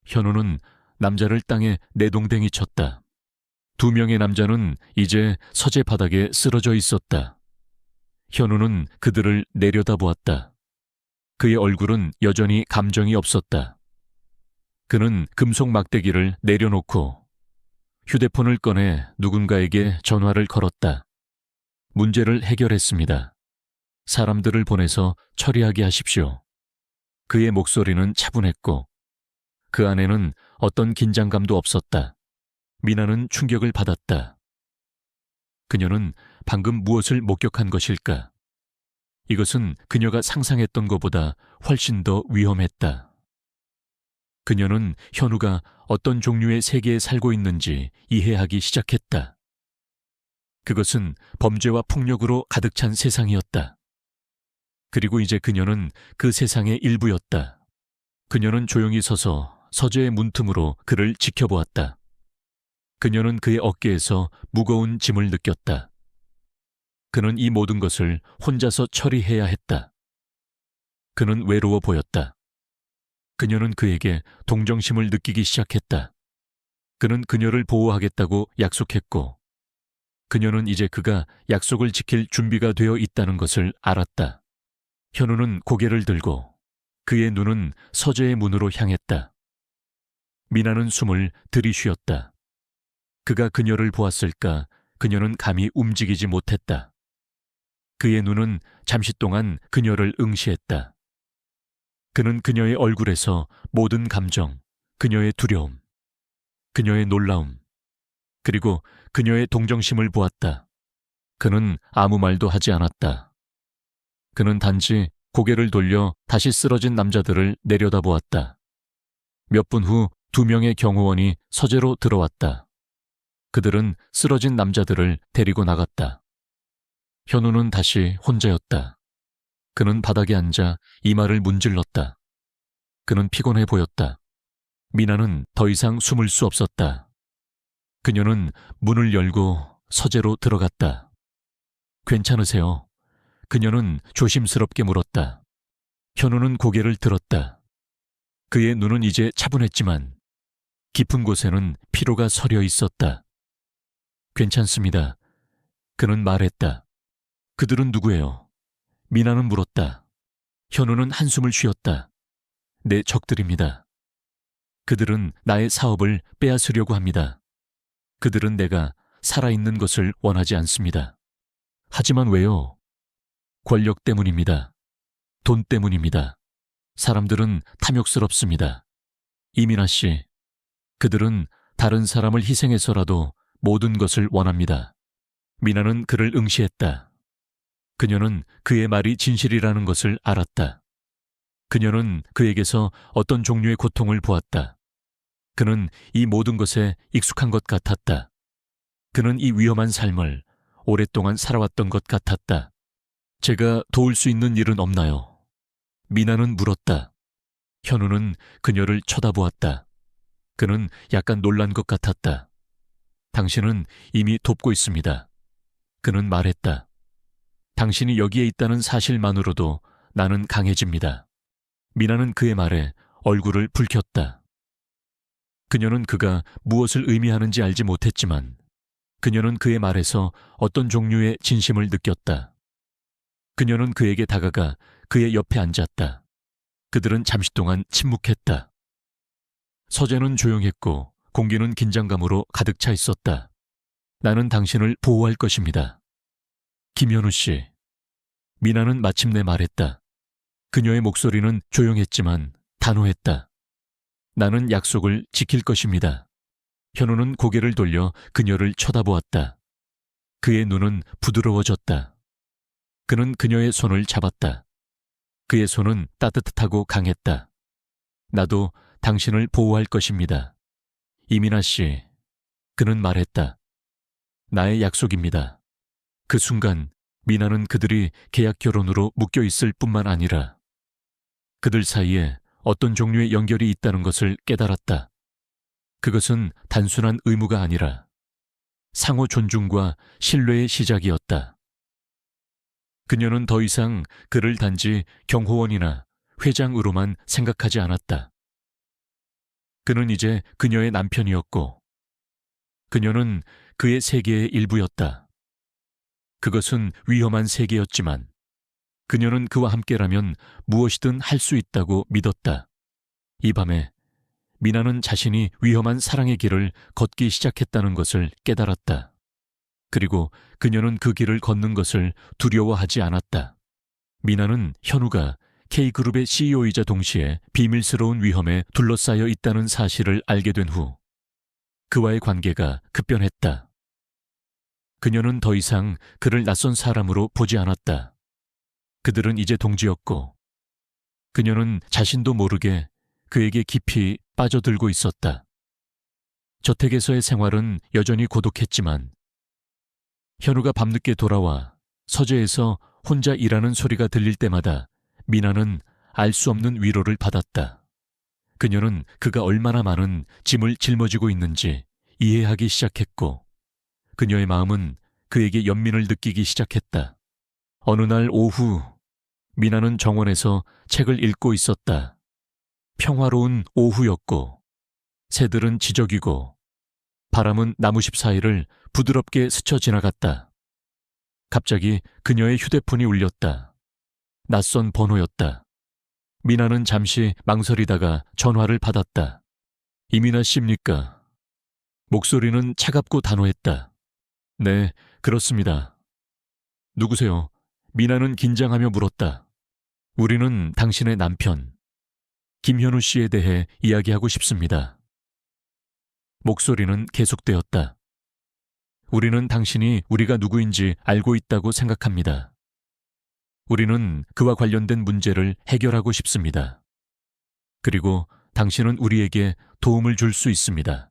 현우는 남자를 땅에 내동댕이 쳤다. 두 명의 남자는 이제 서재 바닥에 쓰러져 있었다. 현우는 그들을 내려다보았다. 그의 얼굴은 여전히 감정이 없었다. 그는 금속 막대기를 내려놓고 휴대폰을 꺼내 누군가에게 전화를 걸었다. 문제를 해결했습니다. 사람들을 보내서 처리하게 하십시오. 그의 목소리는 차분했고 그 안에는 어떤 긴장감도 없었다. 미나는 충격을 받았다. 그녀는 방금 무엇을 목격한 것일까? 이것은 그녀가 상상했던 것보다 훨씬 더 위험했다. 그녀는 현우가 어떤 종류의 세계에 살고 있는지 이해하기 시작했다. 그것은 범죄와 폭력으로 가득 찬 세상이었다. 그리고 이제 그녀는 그 세상의 일부였다. 그녀는 조용히 서서 서재의 문틈으로 그를 지켜보았다. 그녀는 그의 어깨에서 무거운 짐을 느꼈다. 그는 이 모든 것을 혼자서 처리해야 했다. 그는 외로워 보였다. 그녀는 그에게 동정심을 느끼기 시작했다. 그는 그녀를 보호하겠다고 약속했고 그녀는 이제 그가 약속을 지킬 준비가 되어 있다는 것을 알았다. 현우는 고개를 들고 그의 눈은 서재의 문으로 향했다. 미나는 숨을 들이쉬었다. 그가 그녀를 보았을까 그녀는 감히 움직이지 못했다. 그의 눈은 잠시 동안 그녀를 응시했다. 그는 그녀의 얼굴에서 모든 감정, 그녀의 두려움, 그녀의 놀라움, 그리고 그녀의 동정심을 보았다. 그는 아무 말도 하지 않았다. 그는 단지 고개를 돌려 다시 쓰러진 남자들을 내려다보았다. 몇 분 후 2명의 경호원이 서재로 들어왔다. 그들은 쓰러진 남자들을 데리고 나갔다. 현우는 다시 혼자였다. 그는 바닥에 앉아 이마를 문질렀다. 그는 피곤해 보였다. 미나는 더 이상 숨을 수 없었다. 그녀는 문을 열고 서재로 들어갔다. 괜찮으세요? 그녀는 조심스럽게 물었다. 현우는 고개를 들었다. 그의 눈은 이제 차분했지만 깊은 곳에는 피로가 서려 있었다. 괜찮습니다. 그는 말했다. 그들은 누구예요? 미나는 물었다. 현우는 한숨을 쉬었다. 내 적들입니다. 그들은 나의 사업을 빼앗으려고 합니다. 그들은 내가 살아있는 것을 원하지 않습니다. 하지만 왜요? 권력 때문입니다. 돈 때문입니다. 사람들은 탐욕스럽습니다. 이민아 씨, 그들은 다른 사람을 희생해서라도 모든 것을 원합니다. 미나는 그를 응시했다. 그녀는 그의 말이 진실이라는 것을 알았다. 그녀는 그에게서 어떤 종류의 고통을 보았다. 그는 이 모든 것에 익숙한 것 같았다. 그는 이 위험한 삶을 오랫동안 살아왔던 것 같았다. 제가 도울 수 있는 일은 없나요? 미나는 물었다. 현우는 그녀를 쳐다보았다. 그는 약간 놀란 것 같았다. 당신은 이미 돕고 있습니다. 그는 말했다. 당신이 여기에 있다는 사실만으로도 나는 강해집니다. 미나는 그의 말에 얼굴을 붉혔다. 그녀는 그가 무엇을 의미하는지 알지 못했지만 그녀는 그의 말에서 어떤 종류의 진심을 느꼈다. 그녀는 그에게 다가가 그의 옆에 앉았다. 그들은 잠시 동안 침묵했다. 서재는 조용했고 공기는 긴장감으로 가득 차 있었다. 나는 당신을 보호할 것입니다. 김현우 씨. 미나는 마침내 말했다. 그녀의 목소리는 조용했지만 단호했다. 나는 약속을 지킬 것입니다. 현우는 고개를 돌려 그녀를 쳐다보았다. 그의 눈은 부드러워졌다. 그는 그녀의 손을 잡았다. 그의 손은 따뜻하고 강했다. 나도 당신을 보호할 것입니다. 이민아 씨, 그는 말했다. 나의 약속입니다. 그 순간 미나는 그들이 계약 결혼으로 묶여 있을 뿐만 아니라 그들 사이에 어떤 종류의 연결이 있다는 것을 깨달았다. 그것은 단순한 의무가 아니라 상호 존중과 신뢰의 시작이었다. 그녀는 더 이상 그를 단지 경호원이나 회장으로만 생각하지 않았다. 그는 이제 그녀의 남편이었고 그녀는 그의 세계의 일부였다. 그것은 위험한 세계였지만 그녀는 그와 함께라면 무엇이든 할 수 있다고 믿었다. 이 밤에 미나는 자신이 위험한 사랑의 길을 걷기 시작했다는 것을 깨달았다. 그리고 그녀는 그 길을 걷는 것을 두려워하지 않았다. 미나는 현우가 K그룹의 CEO이자 동시에 비밀스러운 위험에 둘러싸여 있다는 사실을 알게 된 후 그와의 관계가 급변했다. 그녀는 더 이상 그를 낯선 사람으로 보지 않았다. 그들은 이제 동지였고 그녀는 자신도 모르게 그에게 깊이 빠져들고 있었다. 저택에서의 생활은 여전히 고독했지만 현우가 밤늦게 돌아와 서재에서 혼자 일하는 소리가 들릴 때마다 미나는 알 수 없는 위로를 받았다. 그녀는 그가 얼마나 많은 짐을 짊어지고 있는지 이해하기 시작했고 그녀의 마음은 그에게 연민을 느끼기 시작했다. 어느 날 오후 미나는 정원에서 책을 읽고 있었다. 평화로운 오후였고 새들은 지저귀고 바람은 나무십 사이를 부드럽게 스쳐 지나갔다. 갑자기 그녀의 휴대폰이 울렸다. 낯선 번호였다. 미나는 잠시 망설이다가 전화를 받았다. 이민아 씨입니까? 목소리는 차갑고 단호했다. 네, 그렇습니다. 누구세요? 미나는 긴장하며 물었다. 우리는 당신의 남편, 김현우 씨에 대해 이야기하고 싶습니다. 목소리는 계속되었다. 우리는 당신이 우리가 누구인지 알고 있다고 생각합니다. 우리는 그와 관련된 문제를 해결하고 싶습니다. 그리고 당신은 우리에게 도움을 줄 수 있습니다.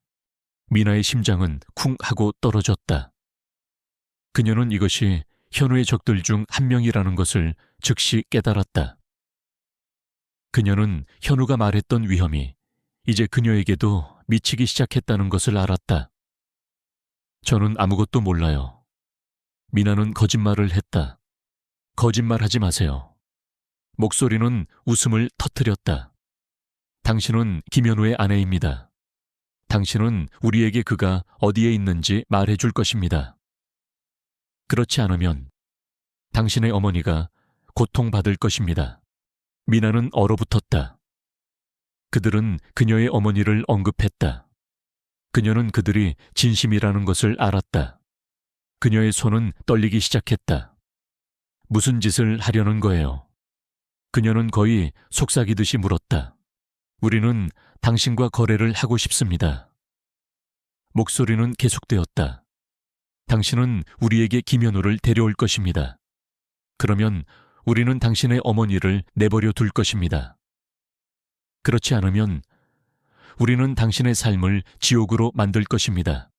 미나의 심장은 쿵 하고 떨어졌다. 그녀는 이것이 현우의 적들 중 한 명이라는 것을 즉시 깨달았다. 그녀는 현우가 말했던 위험이 이제 그녀에게도 미치기 시작했다는 것을 알았다. 저는 아무것도 몰라요. 미나는 거짓말을 했다. 거짓말하지 마세요. 목소리는 웃음을 터뜨렸다. 당신은 김현우의 아내입니다. 당신은 우리에게 그가 어디에 있는지 말해줄 것입니다. 그렇지 않으면 당신의 어머니가 고통받을 것입니다. 미나는 얼어붙었다. 그들은 그녀의 어머니를 언급했다. 그녀는 그들이 진심이라는 것을 알았다. 그녀의 손은 떨리기 시작했다. 무슨 짓을 하려는 거예요? 그녀는 거의 속삭이듯이 물었다. 우리는 당신과 거래를 하고 싶습니다. 목소리는 계속되었다. 당신은 우리에게 김현우를 데려올 것입니다. 그러면 우리는 당신의 어머니를 내버려 둘 것입니다. 그렇지 않으면 우리는 당신의 삶을 지옥으로 만들 것입니다.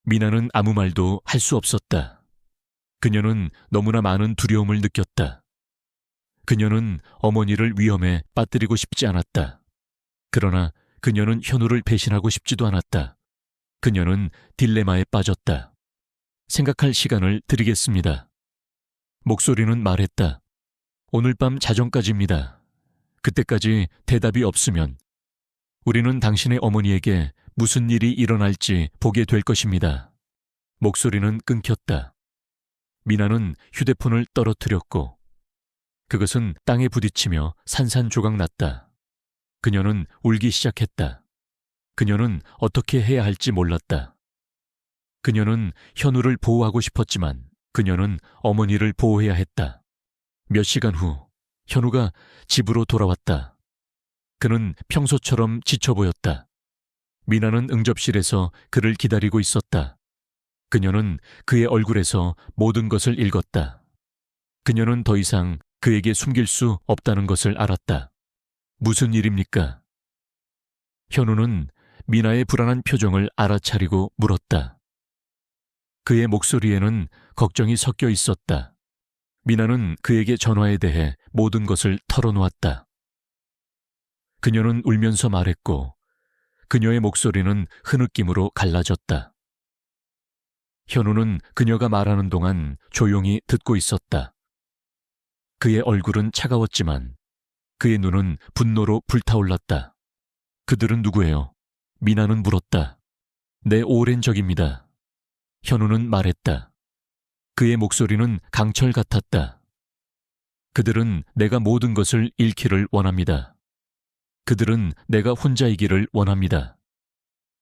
미나는 아무 말도 할 수 없었다. 그녀는 너무나 많은 두려움을 느꼈다. 그녀는 어머니를 위험에 빠뜨리고 싶지 않았다. 그러나 그녀는 현우를 배신하고 싶지도 않았다. 그녀는 딜레마에 빠졌다. 생각할 시간을 드리겠습니다. 목소리는 말했다. 오늘 밤 자정까지입니다. 그때까지 대답이 없으면 우리는 당신의 어머니에게 무슨 일이 일어날지 보게 될 것입니다. 목소리는 끊겼다. 미나는 휴대폰을 떨어뜨렸고 그것은 땅에 부딪히며 산산조각 났다. 그녀는 울기 시작했다. 그녀는 어떻게 해야 할지 몰랐다. 그녀는 현우를 보호하고 싶었지만 그녀는 어머니를 보호해야 했다. 몇 시간 후 현우가 집으로 돌아왔다. 그는 평소처럼 지쳐 보였다. 미나는 응접실에서 그를 기다리고 있었다. 그녀는 그의 얼굴에서 모든 것을 읽었다. 그녀는 더 이상 그에게 숨길 수 없다는 것을 알았다. 무슨 일입니까? 현우는 미나의 불안한 표정을 알아차리고 물었다. 그의 목소리에는 걱정이 섞여 있었다. 미나는 그에게 전화에 대해 모든 것을 털어놓았다. 그녀는 울면서 말했고 그녀의 목소리는 흐느낌으로 갈라졌다. 현우는 그녀가 말하는 동안 조용히 듣고 있었다. 그의 얼굴은 차가웠지만 그의 눈은 분노로 불타올랐다. 그들은 누구예요? 미나는 물었다. 내 오랜 적입니다. 현우는 말했다. 그의 목소리는 강철 같았다. 그들은 내가 모든 것을 잃기를 원합니다. 그들은 내가 혼자이기를 원합니다.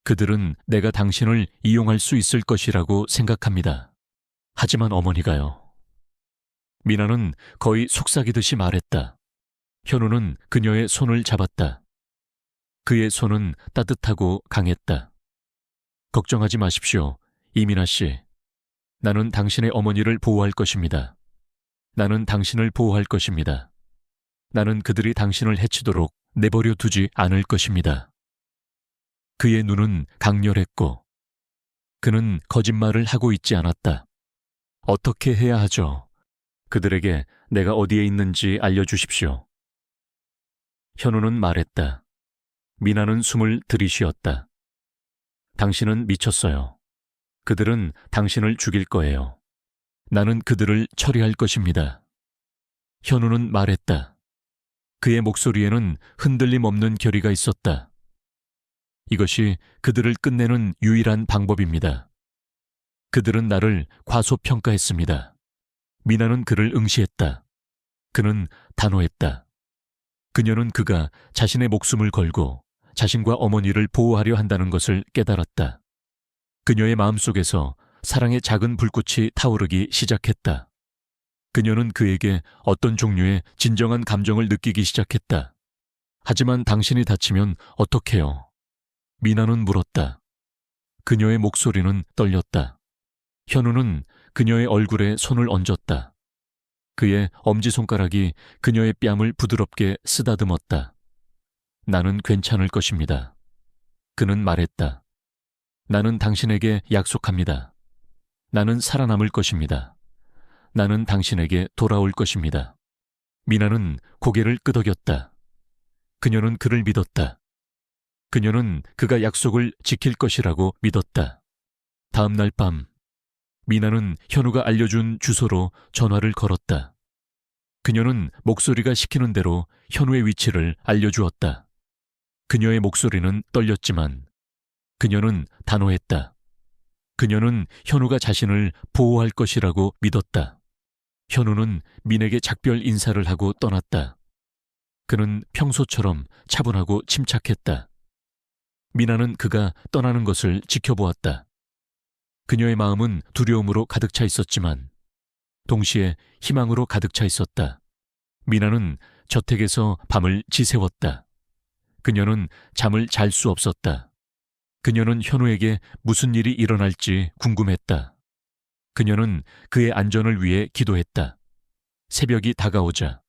그들은 내가 당신을 이용할 수 있을 것이라고 생각합니다. 하지만 어머니가요. 미나는 거의 속삭이듯이 말했다. 현우는 그녀의 손을 잡았다. 그의 손은 따뜻하고 강했다. 걱정하지 마십시오, 이민아 씨. 나는 당신의 어머니를 보호할 것입니다. 나는 당신을 보호할 것입니다. 나는 그들이 당신을 해치도록 내버려 두지 않을 것입니다. 그의 눈은 강렬했고 그는 거짓말을 하고 있지 않았다. 어떻게 해야 하죠? 그들에게 내가 어디에 있는지 알려주십시오. 현우는 말했다. 미나는 숨을 들이쉬었다. 당신은 미쳤어요. 그들은 당신을 죽일 거예요. 나는 그들을 처리할 것입니다. 현우는 말했다. 그의 목소리에는 흔들림 없는 결의가 있었다. 이것이 그들을 끝내는 유일한 방법입니다. 그들은 나를 과소평가했습니다. 미나는 그를 응시했다. 그는 단호했다. 그녀는 그가 자신의 목숨을 걸고 자신과 어머니를 보호하려 한다는 것을 깨달았다. 그녀의 마음속에서 사랑의 작은 불꽃이 타오르기 시작했다. 그녀는 그에게 어떤 종류의 진정한 감정을 느끼기 시작했다. 하지만 당신이 다치면 어떡해요? 미나는 물었다. 그녀의 목소리는 떨렸다. 현우는 그녀의 얼굴에 손을 얹었다. 그의 엄지손가락이 그녀의 뺨을 부드럽게 쓰다듬었다. 나는 괜찮을 것입니다. 그는 말했다. 나는 당신에게 약속합니다. 나는 살아남을 것입니다. 나는 당신에게 돌아올 것입니다. 미나는 고개를 끄덕였다. 그녀는 그를 믿었다. 그녀는 그가 약속을 지킬 것이라고 믿었다. 다음 날 밤, 미나는 현우가 알려준 주소로 전화를 걸었다. 그녀는 목소리가 시키는 대로 현우의 위치를 알려주었다. 그녀의 목소리는 떨렸지만 그녀는 단호했다. 그녀는 현우가 자신을 보호할 것이라고 믿었다. 현우는 민에게 작별 인사를 하고 떠났다. 그는 평소처럼 차분하고 침착했다. 미나는 그가 떠나는 것을 지켜보았다. 그녀의 마음은 두려움으로 가득 차 있었지만 동시에 희망으로 가득 차 있었다. 미나는 저택에서 밤을 지새웠다. 그녀는 잠을 잘 수 없었다. 그녀는 현우에게 무슨 일이 일어날지 궁금했다. 그녀는 그의 안전을 위해 기도했다. 새벽이 다가오자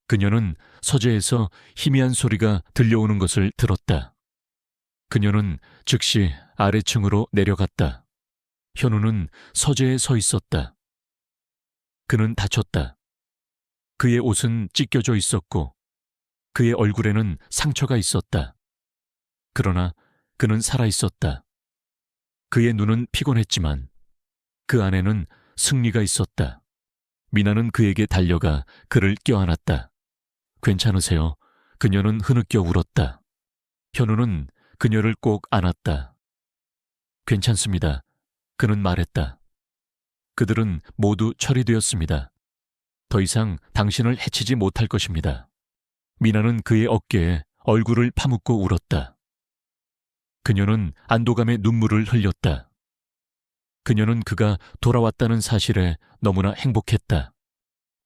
그녀는 서재에서 희미한 소리가 들려오는 것을 들었다. 그녀는 즉시 아래층으로 내려갔다. 현우는 서재에 서 있었다. 그는 다쳤다. 그의 옷은 찢겨져 있었고 그의 얼굴에는 상처가 있었다. 그러나 그는 살아 있었다. 그의 눈은 피곤했지만 그 안에는 승리가 있었다. 미나는 그에게 달려가 그를 껴안았다. 괜찮으세요? 그녀는 흐느껴 울었다. 현우는 그녀를 꼭 안았다. 괜찮습니다. 그는 말했다. 그들은 모두 처리되었습니다. 더 이상 당신을 해치지 못할 것입니다. 미나는 그의 어깨에 얼굴을 파묻고 울었다. 그녀는 안도감에 눈물을 흘렸다. 그녀는 그가 돌아왔다는 사실에 너무나 행복했다.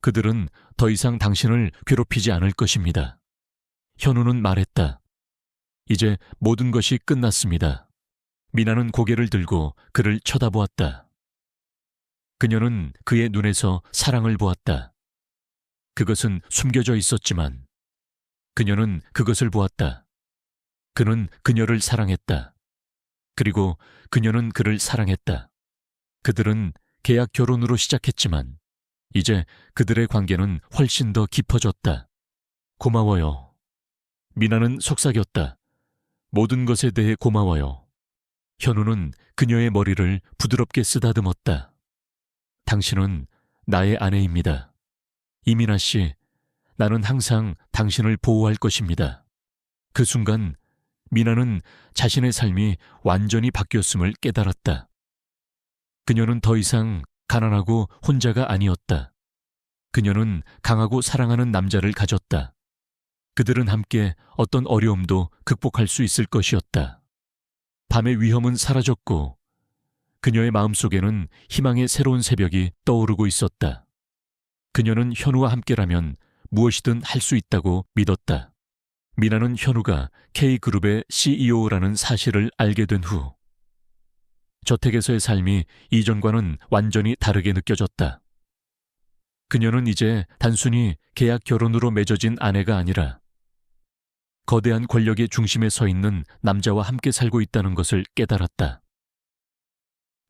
그들은 더 이상 당신을 괴롭히지 않을 것입니다. 현우는 말했다. 이제 모든 것이 끝났습니다. 미나는 고개를 들고 그를 쳐다보았다. 그녀는 그의 눈에서 사랑을 보았다. 그것은 숨겨져 있었지만 그녀는 그것을 보았다. 그는 그녀를 사랑했다. 그리고 그녀는 그를 사랑했다. 그들은 계약 결혼으로 시작했지만 이제 그들의 관계는 훨씬 더 깊어졌다. 고마워요. 미나는 속삭였다. 모든 것에 대해 고마워요. 현우는 그녀의 머리를 부드럽게 쓰다듬었다. 당신은 나의 아내입니다. 이민아 씨, 나는 항상 당신을 보호할 것입니다. 그 순간 미나는 자신의 삶이 완전히 바뀌었음을 깨달았다. 그녀는 더 이상 가난하고 혼자가 아니었다. 그녀는 강하고 사랑하는 남자를 가졌다. 그들은 함께 어떤 어려움도 극복할 수 있을 것이었다. 밤의 위험은 사라졌고 그녀의 마음속에는 희망의 새로운 새벽이 떠오르고 있었다. 그녀는 현우와 함께라면 무엇이든 할 수 있다고 믿었다. 미나는 현우가 K그룹의 CEO라는 사실을 알게 된 후 저택에서의 삶이 이전과는 완전히 다르게 느껴졌다. 그녀는 이제 단순히 계약 결혼으로 맺어진 아내가 아니라 거대한 권력의 중심에 서 있는 남자와 함께 살고 있다는 것을 깨달았다.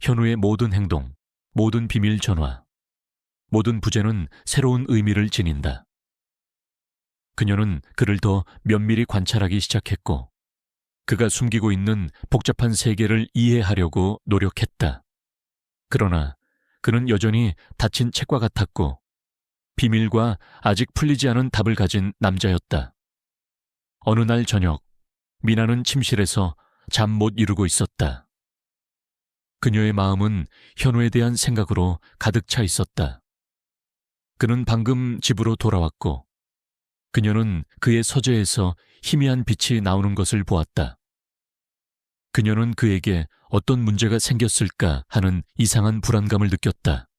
현우의 모든 행동, 모든 비밀 전화, 모든 부재는 새로운 의미를 지닌다. 그녀는 그를 더 면밀히 관찰하기 시작했고 그가 숨기고 있는 복잡한 세계를 이해하려고 노력했다. 그러나 그는 여전히 닫힌 책과 같았고 비밀과 아직 풀리지 않은 답을 가진 남자였다. 어느 날 저녁, 미나는 침실에서 잠 못 이루고 있었다. 그녀의 마음은 현우에 대한 생각으로 가득 차 있었다. 그는 방금 집으로 돌아왔고 그녀는 그의 서재에서 희미한 빛이 나오는 것을 보았다. 그녀는 그에게 어떤 문제가 생겼을까 하는 이상한 불안감을 느꼈다.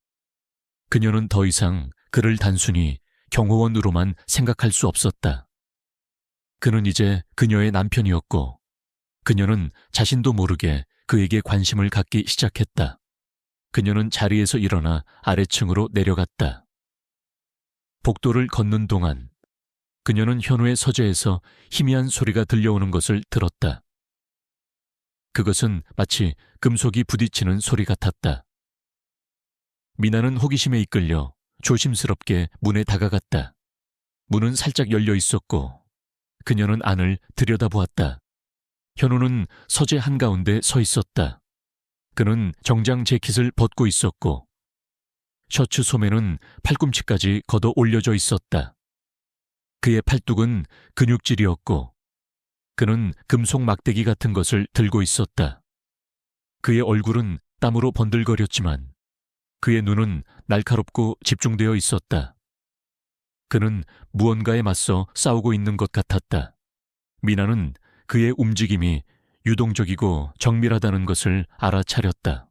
그녀는 더 이상 그를 단순히 경호원으로만 생각할 수 없었다. 그는 이제 그녀의 남편이었고 그녀는 자신도 모르게 그에게 관심을 갖기 시작했다. 그녀는 자리에서 일어나 아래층으로 내려갔다. 복도를 걷는 동안 그녀는 현우의 서재에서 희미한 소리가 들려오는 것을 들었다. 그것은 마치 금속이 부딪히는 소리 같았다. 미나는 호기심에 이끌려 조심스럽게 문에 다가갔다. 문은 살짝 열려 있었고 그녀는 안을 들여다보았다. 현우는 서재 한가운데 서 있었다. 그는 정장 재킷을 벗고 있었고 셔츠 소매는 팔꿈치까지 걷어 올려져 있었다. 그의 팔뚝은 근육질이었고 그는 금속 막대기 같은 것을 들고 있었다. 그의 얼굴은 땀으로 번들거렸지만 그의 눈은 날카롭고 집중되어 있었다. 그는 무언가에 맞서 싸우고 있는 것 같았다. 미나는 그의 움직임이 유동적이고 정밀하다는 것을 알아차렸다.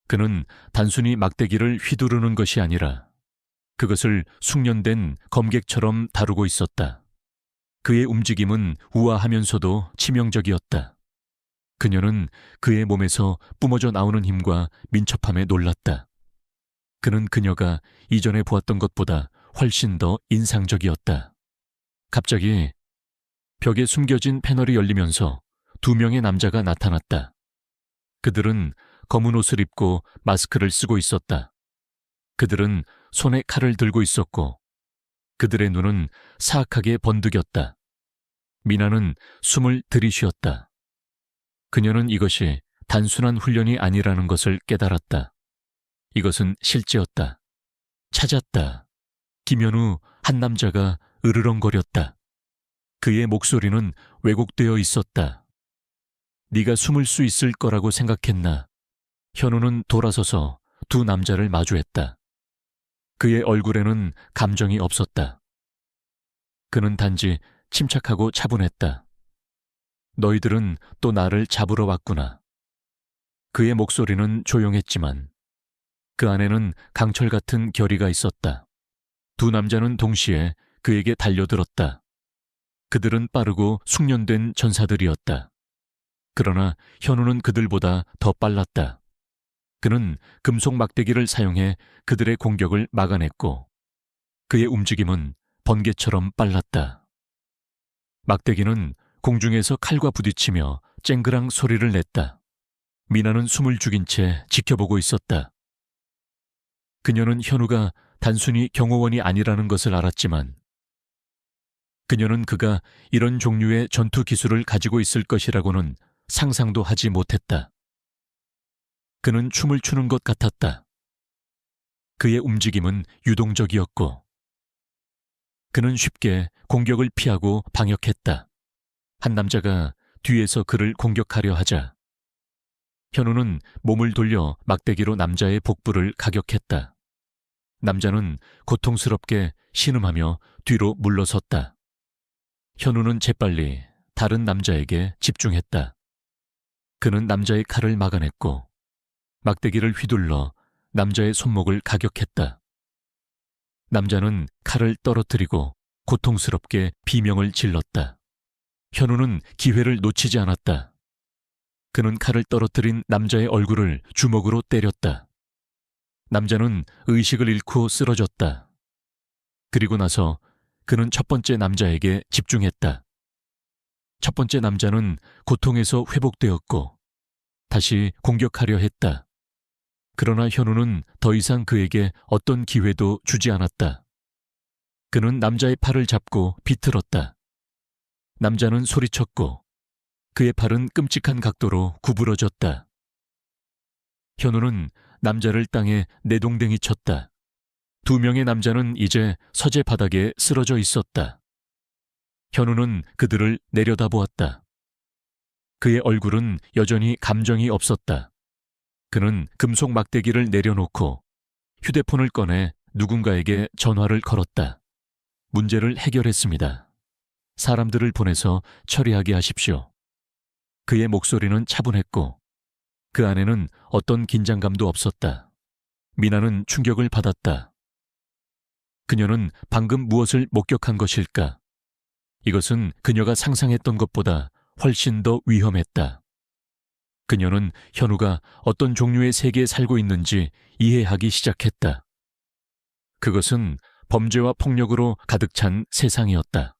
그는 단순히 막대기를 휘두르는 것이 아니라 그것을 숙련된 검객처럼 다루고 있었다. 그의 움직임은 우아하면서도 치명적이었다. 그녀는 그의 몸에서 뿜어져 나오는 힘과 민첩함에 놀랐다. 그는 그녀가 이전에 보았던 것보다 훨씬 더 인상적이었다. 갑자기 벽에 숨겨진 패널이 열리면서 두 명의 남자가 나타났다. 그들은 검은 옷을 입고 마스크를 쓰고 있었다. 그들은 손에 칼을 들고 있었고 그들의 눈은 사악하게 번득였다. 미나는 숨을 들이쉬었다. 그녀는 이것이 단순한 훈련이 아니라는 것을 깨달았다. 이것은 실제였다. 찾았다. 김현우 한 남자가 으르렁거렸다. 그의 목소리는 왜곡되어 있었다. 네가 숨을 수 있을 거라고 생각했나? 현우는 돌아서서 두 남자를 마주했다. 그의 얼굴에는 감정이 없었다. 그는 단지 침착하고 차분했다. 너희들은 또 나를 잡으러 왔구나. 그의 목소리는 조용했지만 그 안에는 강철 같은 결의가 있었다. 두 남자는 동시에 그에게 달려들었다. 그들은 빠르고 숙련된 전사들이었다. 그러나 현우는 그들보다 더 빨랐다. 그는 금속 막대기를 사용해 그들의 공격을 막아냈고 그의 움직임은 번개처럼 빨랐다. 막대기는 공중에서 칼과 부딪히며 쨍그랑 소리를 냈다. 미나는 숨을 죽인 채 지켜보고 있었다. 그녀는 현우가 단순히 경호원이 아니라는 것을 알았지만 그녀는 그가 이런 종류의 전투 기술을 가지고 있을 것이라고는 상상도 하지 못했다. 그는 춤을 추는 것 같았다. 그의 움직임은 유동적이었고 그는 쉽게 공격을 피하고 방역했다. 한 남자가 뒤에서 그를 공격하려 하자 현우는 몸을 돌려 막대기로 남자의 복부를 가격했다. 남자는 고통스럽게 신음하며 뒤로 물러섰다. 현우는 재빨리 다른 남자에게 집중했다. 그는 남자의 칼을 막아냈고 막대기를 휘둘러 남자의 손목을 가격했다. 남자는 칼을 떨어뜨리고 고통스럽게 비명을 질렀다. 현우는 기회를 놓치지 않았다. 그는 칼을 떨어뜨린 남자의 얼굴을 주먹으로 때렸다. 남자는 의식을 잃고 쓰러졌다. 그리고 나서 그는 첫 번째 남자에게 집중했다. 첫 번째 남자는 고통에서 회복되었고 다시 공격하려 했다. 그러나 현우는 더 이상 그에게 어떤 기회도 주지 않았다. 그는 남자의 팔을 잡고 비틀었다. 남자는 소리쳤고 그의 팔은 끔찍한 각도로 구부러졌다. 현우는 남자를 땅에 내동댕이 쳤다. 두 명의 남자는 이제 서재 바닥에 쓰러져 있었다. 현우는 그들을 내려다보았다. 그의 얼굴은 여전히 감정이 없었다. 그는 금속 막대기를 내려놓고 휴대폰을 꺼내 누군가에게 전화를 걸었다. 문제를 해결했습니다. 사람들을 보내서 처리하게 하십시오. 그의 목소리는 차분했고 그 안에는 어떤 긴장감도 없었다. 미나는 충격을 받았다. 그녀는 방금 무엇을 목격한 것일까? 이것은 그녀가 상상했던 것보다 훨씬 더 위험했다. 그녀는 현우가 어떤 종류의 세계에 살고 있는지 이해하기 시작했다. 그것은 범죄와 폭력으로 가득 찬 세상이었다.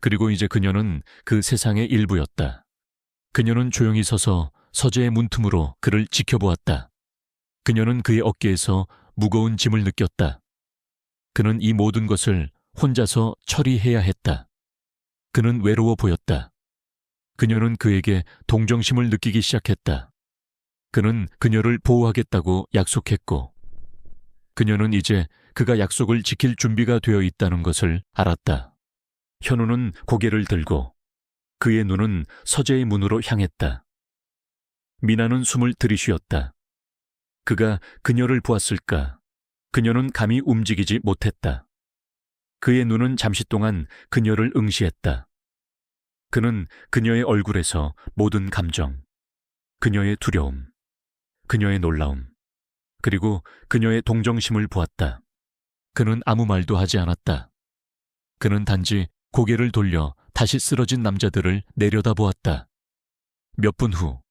그리고 이제 그녀는 그 세상의 일부였다. 그녀는 조용히 서서 서재의 문틈으로 그를 지켜보았다. 그녀는 그의 어깨에서 무거운 짐을 느꼈다. 그는 이 모든 것을 혼자서 처리해야 했다. 그는 외로워 보였다. 그녀는 그에게 동정심을 느끼기 시작했다. 그는 그녀를 보호하겠다고 약속했고, 그녀는 이제 그가 약속을 지킬 준비가 되어 있다는 것을 알았다. 현우는 고개를 들고 그의 눈은 서재의 문으로 향했다. 미나는 숨을 들이쉬었다. 그가 그녀를 보았을까? 그녀는 감히 움직이지 못했다. 그의 눈은 잠시 동안 그녀를 응시했다. 그는 그녀의 얼굴에서 모든 감정, 그녀의 두려움, 그녀의 놀라움, 그리고 그녀의 동정심을 보았다. 그는 아무 말도 하지 않았다. 그는 단지 고개를 돌려 다시 쓰러진 남자들을 내려다보았다. 몇 분 후,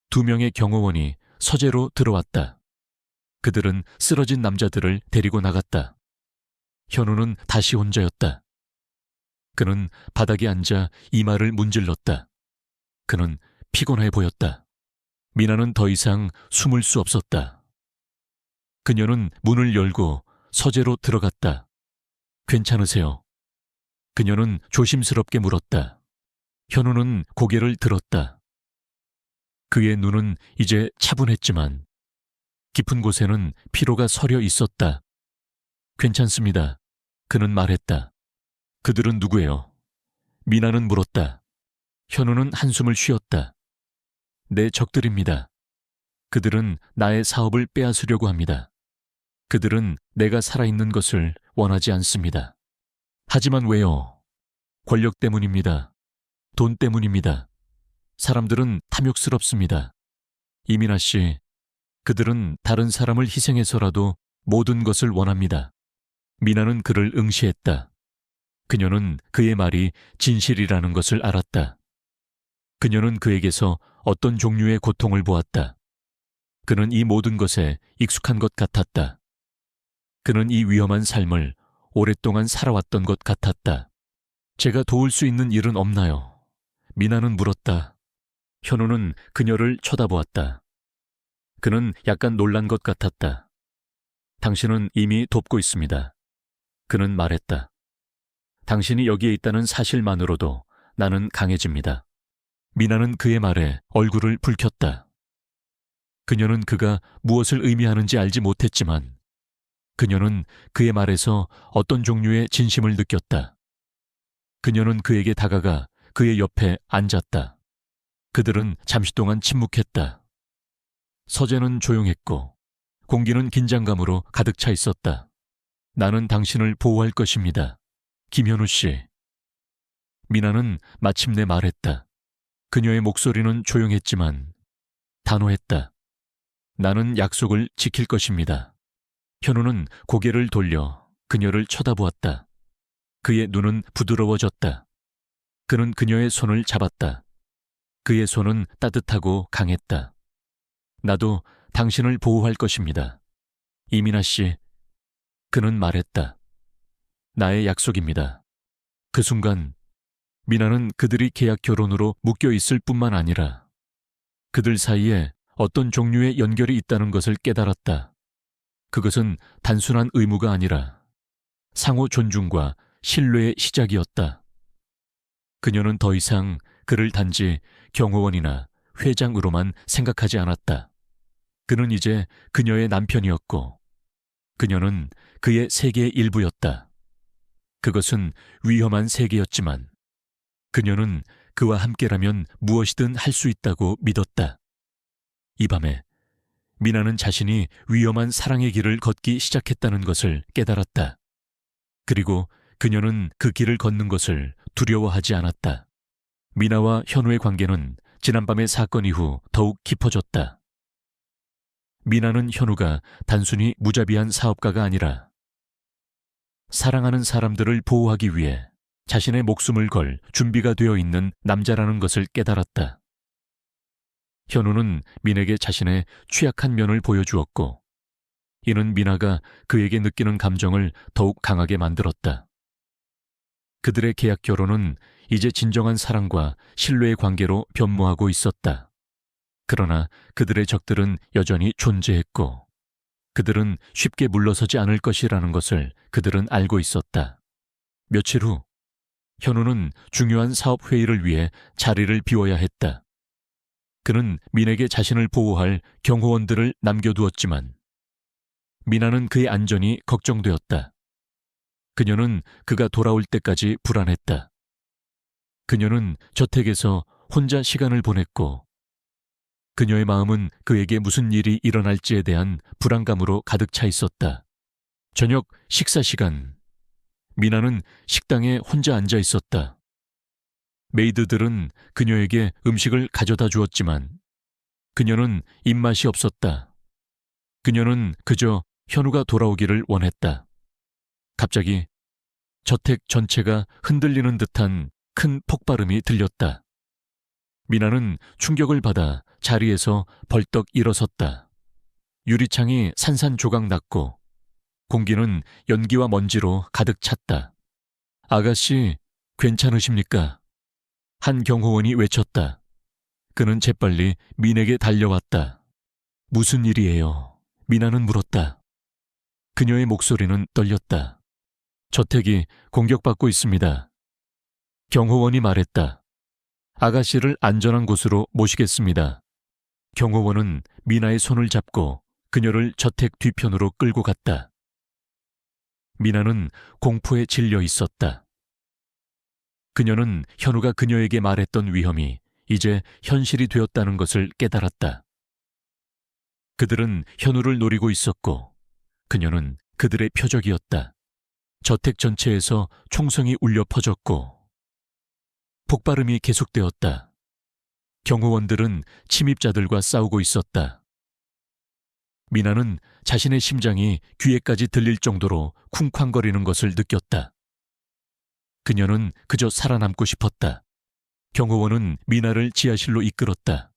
2명의 경호원이 서재로 들어왔다. 그들은 쓰러진 남자들을 데리고 나갔다. 현우는 다시 혼자였다. 그는 바닥에 앉아 이마를 문질렀다. 그는 피곤해 보였다. 미나는 더 이상 숨을 수 없었다. 그녀는 문을 열고 서재로 들어갔다. 괜찮으세요? 그녀는 조심스럽게 물었다. 현우는 고개를 들었다. 그의 눈은 이제 차분했지만 깊은 곳에는 피로가 서려 있었다. 괜찮습니다. 그는 말했다. 그들은 누구예요? 미나는 물었다. 현우는 한숨을 쉬었다. 내 적들입니다. 그들은 나의 사업을 빼앗으려고 합니다. 그들은 내가 살아있는 것을 원하지 않습니다. 하지만 왜요? 권력 때문입니다. 돈 때문입니다. 사람들은 탐욕스럽습니다. 이민아 씨, 그들은 다른 사람을 희생해서라도 모든 것을 원합니다. 미나는 그를 응시했다. 그녀는 그의 말이 진실이라는 것을 알았다. 그녀는 그에게서 어떤 종류의 고통을 보았다. 그는 이 모든 것에 익숙한 것 같았다. 그는 이 위험한 삶을 오랫동안 살아왔던 것 같았다. 제가 도울 수 있는 일은 없나요? 미나는 물었다. 현우는 그녀를 쳐다보았다. 그는 약간 놀란 것 같았다. 당신은 이미 돕고 있습니다. 그는 말했다. 당신이 여기에 있다는 사실만으로도 나는 강해집니다. 미나는 그의 말에 얼굴을 붉혔다. 그녀는 그가 무엇을 의미하는지 알지 못했지만 그녀는 그의 말에서 어떤 종류의 진심을 느꼈다. 그녀는 그에게 다가가 그의 옆에 앉았다. 그들은 잠시 동안 침묵했다. 서재는 조용했고 공기는 긴장감으로 가득 차 있었다. 나는 당신을 보호할 것입니다. 김현우 씨. 미나는 마침내 말했다. 그녀의 목소리는 조용했지만 단호했다. 나는 약속을 지킬 것입니다. 현우는 고개를 돌려 그녀를 쳐다보았다. 그의 눈은 부드러워졌다. 그는 그녀의 손을 잡았다. 그의 손은 따뜻하고 강했다. 나도 당신을 보호할 것입니다. 이민아 씨. 그는 말했다. 나의 약속입니다. 그 순간 미나는 그들이 계약 결혼으로 묶여 있을 뿐만 아니라 그들 사이에 어떤 종류의 연결이 있다는 것을 깨달았다. 그것은 단순한 의무가 아니라 상호 존중과 신뢰의 시작이었다. 그녀는 더 이상 그를 단지 경호원이나 회장으로만 생각하지 않았다. 그는 이제 그녀의 남편이었고 그녀는 그의 세계의 일부였다. 그것은 위험한 세계였지만 그녀는 그와 함께라면 무엇이든 할 수 있다고 믿었다. 이 밤에 미나는 자신이 위험한 사랑의 길을 걷기 시작했다는 것을 깨달았다. 그리고 그녀는 그 길을 걷는 것을 두려워하지 않았다. 미나와 현우의 관계는 지난밤의 사건 이후 더욱 깊어졌다. 미나는 현우가 단순히 무자비한 사업가가 아니라 사랑하는 사람들을 보호하기 위해 자신의 목숨을 걸 준비가 되어 있는 남자라는 것을 깨달았다. 현우는 민에게 자신의 취약한 면을 보여주었고, 이는 미나가 그에게 느끼는 감정을 더욱 강하게 만들었다. 그들의 계약 결혼은 이제 진정한 사랑과 신뢰의 관계로 변모하고 있었다. 그러나 그들의 적들은 여전히 존재했고, 그들은 쉽게 물러서지 않을 것이라는 것을 그들은 알고 있었다. 며칠 후, 현우는 중요한 사업 회의를 위해 자리를 비워야 했다. 그는 민에게 자신을 보호할 경호원들을 남겨두었지만 미나는 그의 안전이 걱정되었다. 그녀는 그가 돌아올 때까지 불안했다. 그녀는 저택에서 혼자 시간을 보냈고 그녀의 마음은 그에게 무슨 일이 일어날지에 대한 불안감으로 가득 차 있었다. 저녁 식사 시간, 미나는 식당에 혼자 앉아 있었다. 메이드들은 그녀에게 음식을 가져다 주었지만 그녀는 입맛이 없었다. 그녀는 그저 현우가 돌아오기를 원했다. 갑자기 저택 전체가 흔들리는 듯한 큰 폭발음이 들렸다. 미나는 충격을 받아 자리에서 벌떡 일어섰다. 유리창이 산산조각 났고 공기는 연기와 먼지로 가득 찼다. 아가씨, 괜찮으십니까? 한 경호원이 외쳤다. 그는 재빨리 민에게 달려왔다. 무슨 일이에요? 미나는 물었다. 그녀의 목소리는 떨렸다. 저택이 공격받고 있습니다. 경호원이 말했다. 아가씨를 안전한 곳으로 모시겠습니다. 경호원은 미나의 손을 잡고 그녀를 저택 뒤편으로 끌고 갔다. 미나는 공포에 질려 있었다. 그녀는 현우가 그녀에게 말했던 위험이 이제 현실이 되었다는 것을 깨달았다. 그들은 현우를 노리고 있었고 그녀는 그들의 표적이었다. 저택 전체에서 총성이 울려 퍼졌고 폭발음이 계속되었다. 경호원들은 침입자들과 싸우고 있었다. 미나는 자신의 심장이 귀에까지 들릴 정도로 쿵쾅거리는 것을 느꼈다. 그녀는 그저 살아남고 싶었다. 경호원은 미나를 지하실로 이끌었다.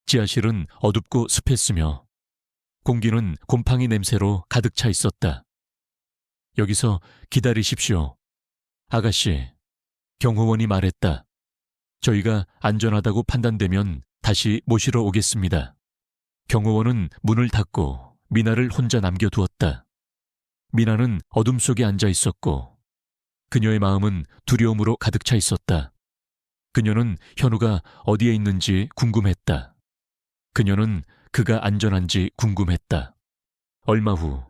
지하실은 어둡고 습했으며 공기는 곰팡이 냄새로 가득 차 있었다. 여기서 기다리십시오. 아가씨, 경호원이 말했다. 저희가 안전하다고 판단되면 다시 모시러 오겠습니다. 경호원은 문을 닫고 미나를 혼자 남겨두었다. 미나는 어둠 속에 앉아 있었고 그녀의 마음은 두려움으로 가득 차 있었다. 그녀는 현우가 어디에 있는지 궁금했다. 그녀는 그가 안전한지 궁금했다. 얼마 후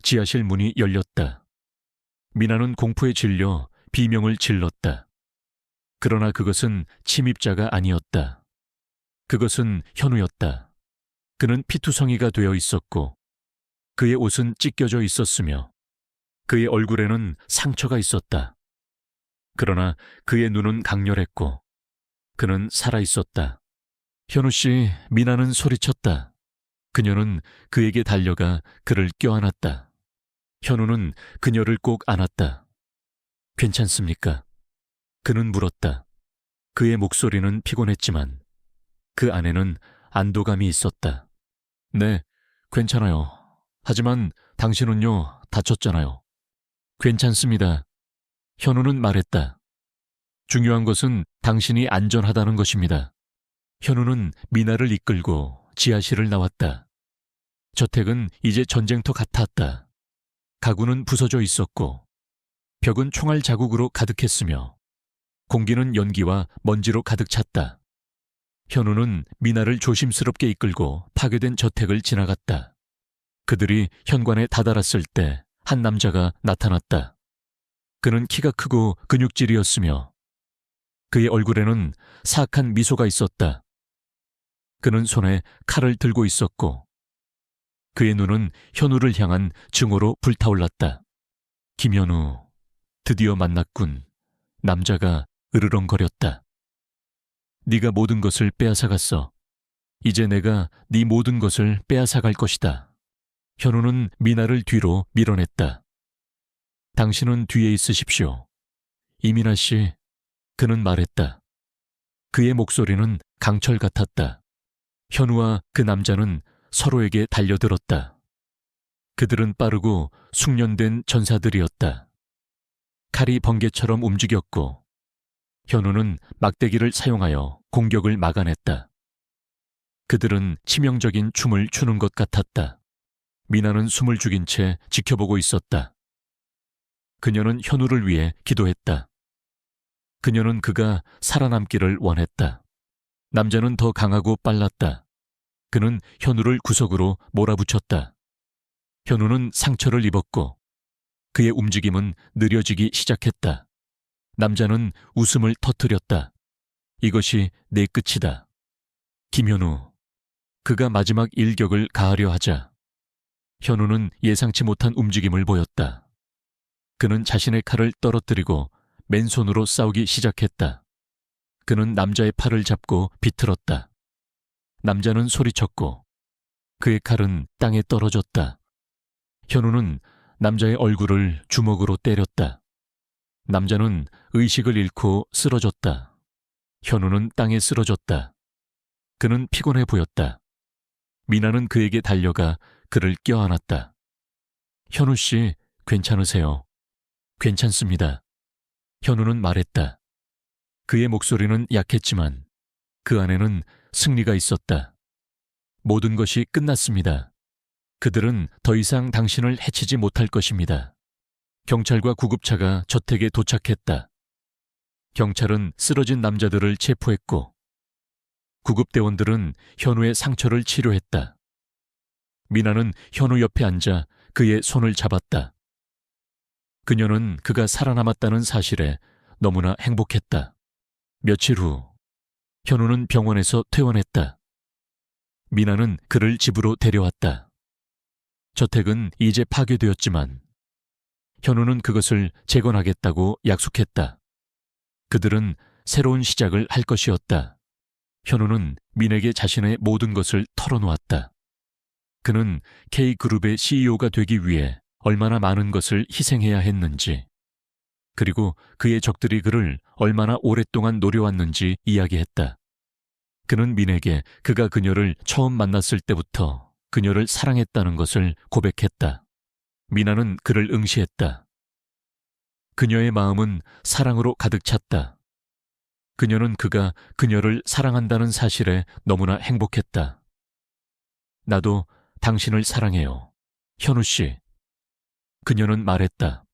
지하실 문이 열렸다. 미나는 공포에 질려 비명을 질렀다. 그러나 그것은 침입자가 아니었다. 그것은 현우였다. 그는 피투성이가 되어 있었고 그의 옷은 찢겨져 있었으며 그의 얼굴에는 상처가 있었다. 그러나 그의 눈은 강렬했고 그는 살아있었다. 현우 씨, 미나는 소리쳤다. 그녀는 그에게 달려가 그를 껴안았다. 현우는 그녀를 꼭 안았다. 괜찮습니까? 그는 물었다. 그의 목소리는 피곤했지만 그 안에는 안도감이 있었다. 네, 괜찮아요. 하지만 당신은요, 다쳤잖아요. 괜찮습니다. 현우는 말했다. 중요한 것은 당신이 안전하다는 것입니다. 현우는 미나를 이끌고 지하실을 나왔다. 저택은 이제 전쟁터 같았다. 가구는 부서져 있었고 벽은 총알 자국으로 가득했으며 공기는 연기와 먼지로 가득 찼다. 현우는 미나를 조심스럽게 이끌고 파괴된 저택을 지나갔다. 그들이 현관에 다다랐을 때 한 남자가 나타났다. 그는 키가 크고 근육질이었으며 그의 얼굴에는 사악한 미소가 있었다. 그는 손에 칼을 들고 있었고 그의 눈은 현우를 향한 증오로 불타올랐다. 김현우, 드디어 만났군. 남자가 으르렁거렸다. 네가 모든 것을 빼앗아갔어. 이제 내가 네 모든 것을 빼앗아갈 것이다. 현우는 미나를 뒤로 밀어냈다. 당신은 뒤에 있으십시오. 이민아 씨, 그는 말했다. 그의 목소리는 강철 같았다. 현우와 그 남자는 서로에게 달려들었다. 그들은 빠르고 숙련된 전사들이었다. 칼이 번개처럼 움직였고 현우는 막대기를 사용하여 공격을 막아냈다. 그들은 치명적인 춤을 추는 것 같았다. 미나는 숨을 죽인 채 지켜보고 있었다. 그녀는 현우를 위해 기도했다. 그녀는 그가 살아남기를 원했다. 남자는 더 강하고 빨랐다. 그는 현우를 구석으로 몰아붙였다. 현우는 상처를 입었고 그의 움직임은 느려지기 시작했다. 남자는 웃음을 터뜨렸다. 이것이 내 끝이다. 김현우. 그가 마지막 일격을 가하려 하자 현우는 예상치 못한 움직임을 보였다. 그는 자신의 칼을 떨어뜨리고 맨손으로 싸우기 시작했다. 그는 남자의 팔을 잡고 비틀었다. 남자는 소리쳤고 그의 칼은 땅에 떨어졌다. 현우는 남자의 얼굴을 주먹으로 때렸다. 남자는 의식을 잃고 쓰러졌다. 현우는 땅에 쓰러졌다. 그는 피곤해 보였다. 미나는 그에게 달려가 그를 껴안았다. 현우 씨, 괜찮으세요? 괜찮습니다. 현우는 말했다. 그의 목소리는 약했지만 그 안에는 승리가 있었다. 모든 것이 끝났습니다. 그들은 더 이상 당신을 해치지 못할 것입니다. 경찰과 구급차가 저택에 도착했다. 경찰은 쓰러진 남자들을 체포했고 구급대원들은 현우의 상처를 치료했다. 미나는 현우 옆에 앉아 그의 손을 잡았다. 그녀는 그가 살아남았다는 사실에 너무나 행복했다. 며칠 후 현우는 병원에서 퇴원했다. 미나는 그를 집으로 데려왔다. 저택은 이제 파괴되었지만 현우는 그것을 재건하겠다고 약속했다. 그들은 새로운 시작을 할 것이었다. 현우는 민에게 자신의 모든 것을 털어놓았다. 그는 K그룹의 CEO가 되기 위해 얼마나 많은 것을 희생해야 했는지, 그리고 그의 적들이 그를 얼마나 오랫동안 노려왔는지 이야기했다. 그는 민에게 그가 그녀를 처음 만났을 때부터 그녀를 사랑했다는 것을 고백했다. 미나는 그를 응시했다. 그녀의 마음은 사랑으로 가득 찼다. 그녀는 그가 그녀를 사랑한다는 사실에 너무나 행복했다. 나도 당신을 사랑해요, 현우 씨. 그녀는 말했다.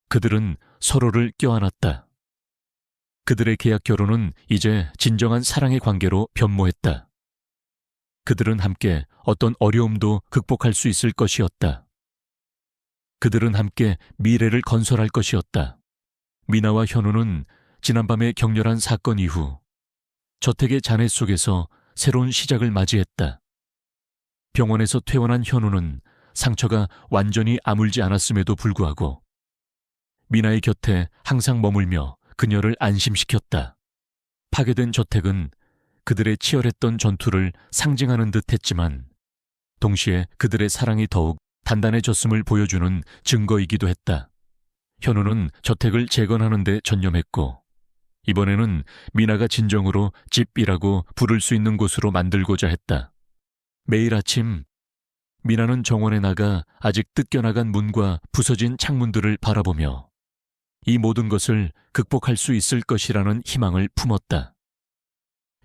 그들은 서로를 껴안았다. 그들의 계약 결혼은 이제 진정한 사랑의 관계로 변모했다. 그들은 함께 어떤 어려움도 극복할 수 있을 것이었다. 그들은 함께 미래를 건설할 것이었다. 미나와 현우는 지난밤의 격렬한 사건 이후 저택의 잔해 속에서 새로운 시작을 맞이했다. 병원에서 퇴원한 현우는 상처가 완전히 아물지 않았음에도 불구하고 미나의 곁에 항상 머물며 그녀를 안심시켰다. 파괴된 저택은 그들의 치열했던 전투를 상징하는 듯 했지만 동시에 그들의 사랑이 더욱 단단해졌음을 보여주는 증거이기도 했다. 현우는 저택을 재건하는 데 전념했고 이번에는 미나가 진정으로 집이라고 부를 수 있는 곳으로 만들고자 했다. 매일 아침 미나는 정원에 나가 아직 뜯겨나간 문과 부서진 창문들을 바라보며 이 모든 것을 극복할 수 있을 것이라는 희망을 품었다.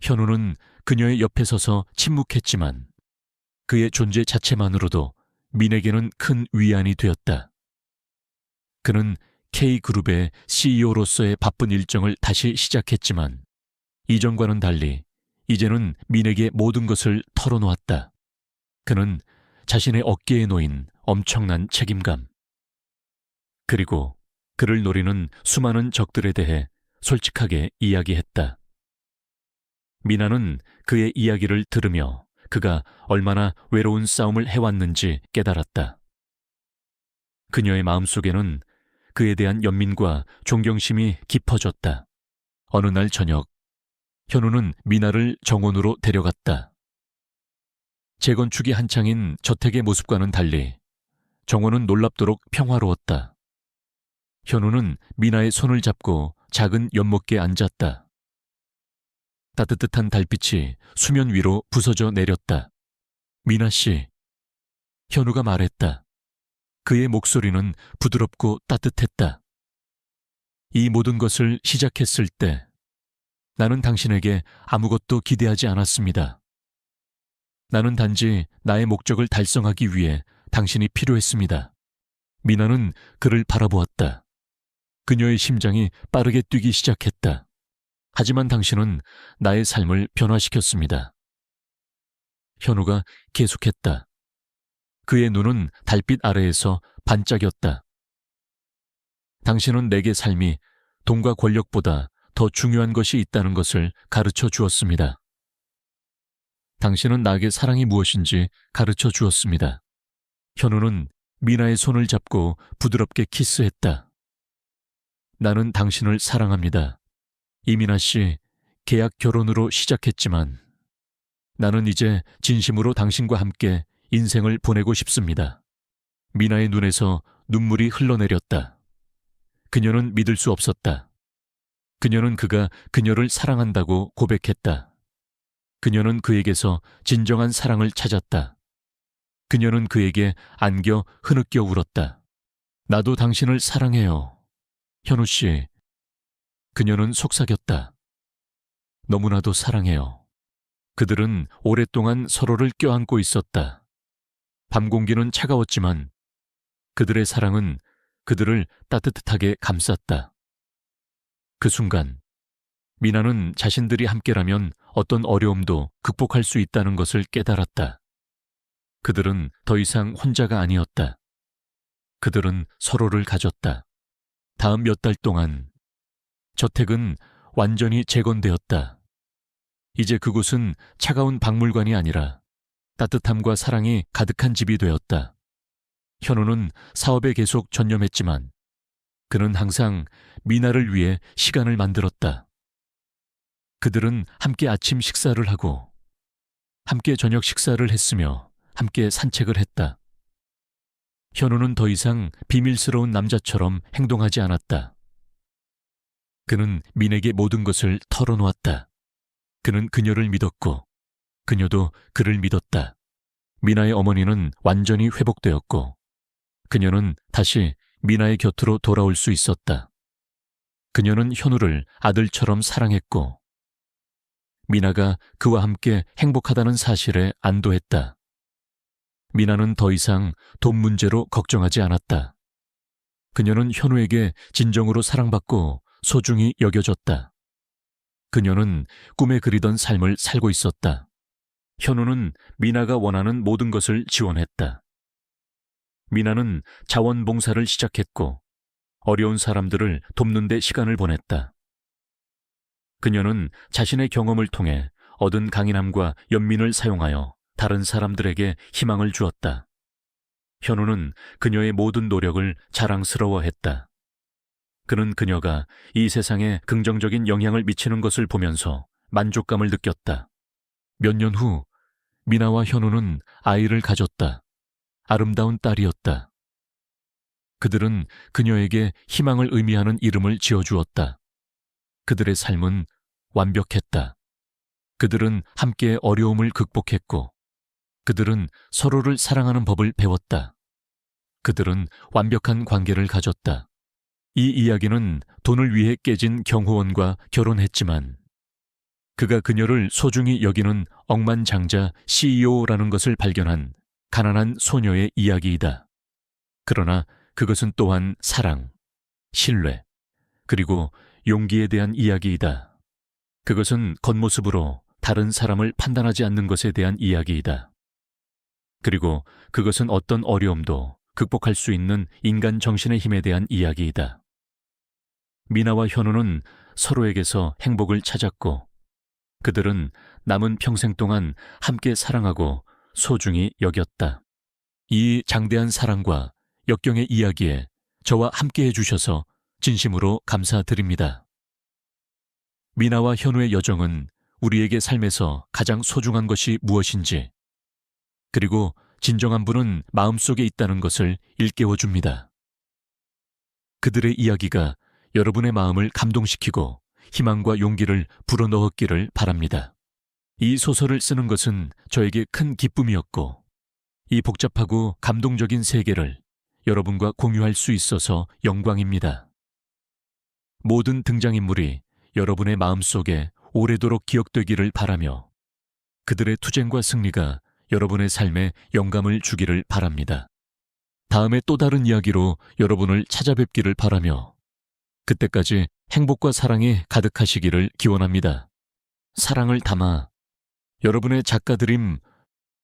현우는 그녀의 옆에 서서 침묵했지만 그의 존재 자체만으로도 민에게는 큰 위안이 되었다. 그는 K그룹의 CEO로서의 바쁜 일정을 다시 시작했지만 이전과는 달리 이제는 민에게 모든 것을 털어놓았다. 그는 자신의 어깨에 놓인 엄청난 책임감, 그리고 그를 노리는 수많은 적들에 대해 솔직하게 이야기했다. 미나는 그의 이야기를 들으며 그가 얼마나 외로운 싸움을 해왔는지 깨달았다. 그녀의 마음속에는 그에 대한 연민과 존경심이 깊어졌다. 어느 날 저녁, 현우는 미나를 정원으로 데려갔다. 재건축이 한창인 저택의 모습과는 달리 정원은 놀랍도록 평화로웠다. 현우는 미나의 손을 잡고 작은 연못계에 앉았다. 따뜻한 달빛이 수면 위로 부서져 내렸다. 미나 씨, 현우가 말했다. 그의 목소리는 부드럽고 따뜻했다. 이 모든 것을 시작했을 때 나는 당신에게 아무것도 기대하지 않았습니다. 나는 단지 나의 목적을 달성하기 위해 당신이 필요했습니다. 미나는 그를 바라보았다. 그녀의 심장이 빠르게 뛰기 시작했다. 하지만 당신은 나의 삶을 변화시켰습니다. 현우가 계속했다. 그의 눈은 달빛 아래에서 반짝였다. 당신은 내게 삶이 돈과 권력보다 더 중요한 것이 있다는 것을 가르쳐 주었습니다. 당신은 나에게 사랑이 무엇인지 가르쳐 주었습니다. 현우는 미나의 손을 잡고 부드럽게 키스했다. 나는 당신을 사랑합니다. 이민아 씨, 계약 결혼으로 시작했지만 나는 이제 진심으로 당신과 함께 인생을 보내고 싶습니다. 미나의 눈에서 눈물이 흘러내렸다. 그녀는 믿을 수 없었다. 그녀는 그가 그녀를 사랑한다고 고백했다. 그녀는 그에게서 진정한 사랑을 찾았다. 그녀는 그에게 안겨 흐느껴 울었다. 나도 당신을 사랑해요. 현우 씨. 그녀는 속삭였다. 너무나도 사랑해요. 그들은 오랫동안 서로를 껴안고 있었다. 밤 공기는 차가웠지만 그들의 사랑은 그들을 따뜻하게 감쌌다. 그 순간 미나는 자신들이 함께라면 어떤 어려움도 극복할 수 있다는 것을 깨달았다. 그들은 더 이상 혼자가 아니었다. 그들은 서로를 가졌다. 다음 몇 달 동안 저택은 완전히 재건되었다. 이제 그곳은 차가운 박물관이 아니라 따뜻함과 사랑이 가득한 집이 되었다. 현우는 사업에 계속 전념했지만 그는 항상 미나를 위해 시간을 만들었다. 그들은 함께 아침 식사를 하고 함께 저녁 식사를 했으며 함께 산책을 했다. 현우는 더 이상 비밀스러운 남자처럼 행동하지 않았다. 그는 민에게 모든 것을 털어놓았다. 그는 그녀를 믿었고 그녀도 그를 믿었다. 미나의 어머니는 완전히 회복되었고 그녀는 다시 미나의 곁으로 돌아올 수 있었다. 그녀는 현우를 아들처럼 사랑했고 미나가 그와 함께 행복하다는 사실에 안도했다. 미나는 더 이상 돈 문제로 걱정하지 않았다. 그녀는 현우에게 진정으로 사랑받고 소중히 여겨졌다. 그녀는 꿈에 그리던 삶을 살고 있었다. 현우는 미나가 원하는 모든 것을 지원했다. 미나는 자원봉사를 시작했고 어려운 사람들을 돕는 데 시간을 보냈다. 그녀는 자신의 경험을 통해 얻은 강인함과 연민을 사용하여 다른 사람들에게 희망을 주었다. 현우는 그녀의 모든 노력을 자랑스러워했다. 그는 그녀가 이 세상에 긍정적인 영향을 미치는 것을 보면서 만족감을 느꼈다. 몇 년 후 미나와 현우는 아이를 가졌다. 아름다운 딸이었다. 그들은 그녀에게 희망을 의미하는 이름을 지어주었다. 그들의 삶은 완벽했다. 그들은 함께 어려움을 극복했고 그들은 서로를 사랑하는 법을 배웠다. 그들은 완벽한 관계를 가졌다. 이 이야기는 돈을 위해 깨진 경호원과 결혼했지만 그가 그녀를 소중히 여기는 억만장자 CEO라는 것을 발견한 가난한 소녀의 이야기이다. 그러나 그것은 또한 사랑, 신뢰, 그리고 용기에 대한 이야기이다. 그것은 겉모습으로 다른 사람을 판단하지 않는 것에 대한 이야기이다. 그리고 그것은 어떤 어려움도 극복할 수 있는 인간 정신의 힘에 대한 이야기이다. 미나와 현우는 서로에게서 행복을 찾았고 그들은 남은 평생 동안 함께 사랑하고 소중히 여겼다. 이 장대한 사랑과 역경의 이야기에 저와 함께 해주셔서 진심으로 감사드립니다. 미나와 현우의 여정은 우리에게 삶에서 가장 소중한 것이 무엇인지, 그리고 진정한 분은 마음속에 있다는 것을 일깨워줍니다. 그들의 이야기가 여러분의 마음을 감동시키고 희망과 용기를 불어넣었기를 바랍니다. 이 소설을 쓰는 것은 저에게 큰 기쁨이었고, 이 복잡하고 감동적인 세계를 여러분과 공유할 수 있어서 영광입니다. 모든 등장인물이 여러분의 마음속에 오래도록 기억되기를 바라며 그들의 투쟁과 승리가 여러분의 삶에 영감을 주기를 바랍니다. 다음에 또 다른 이야기로 여러분을 찾아뵙기를 바라며 그때까지 행복과 사랑이 가득하시기를 기원합니다. 사랑을 담아 여러분의 작가 드림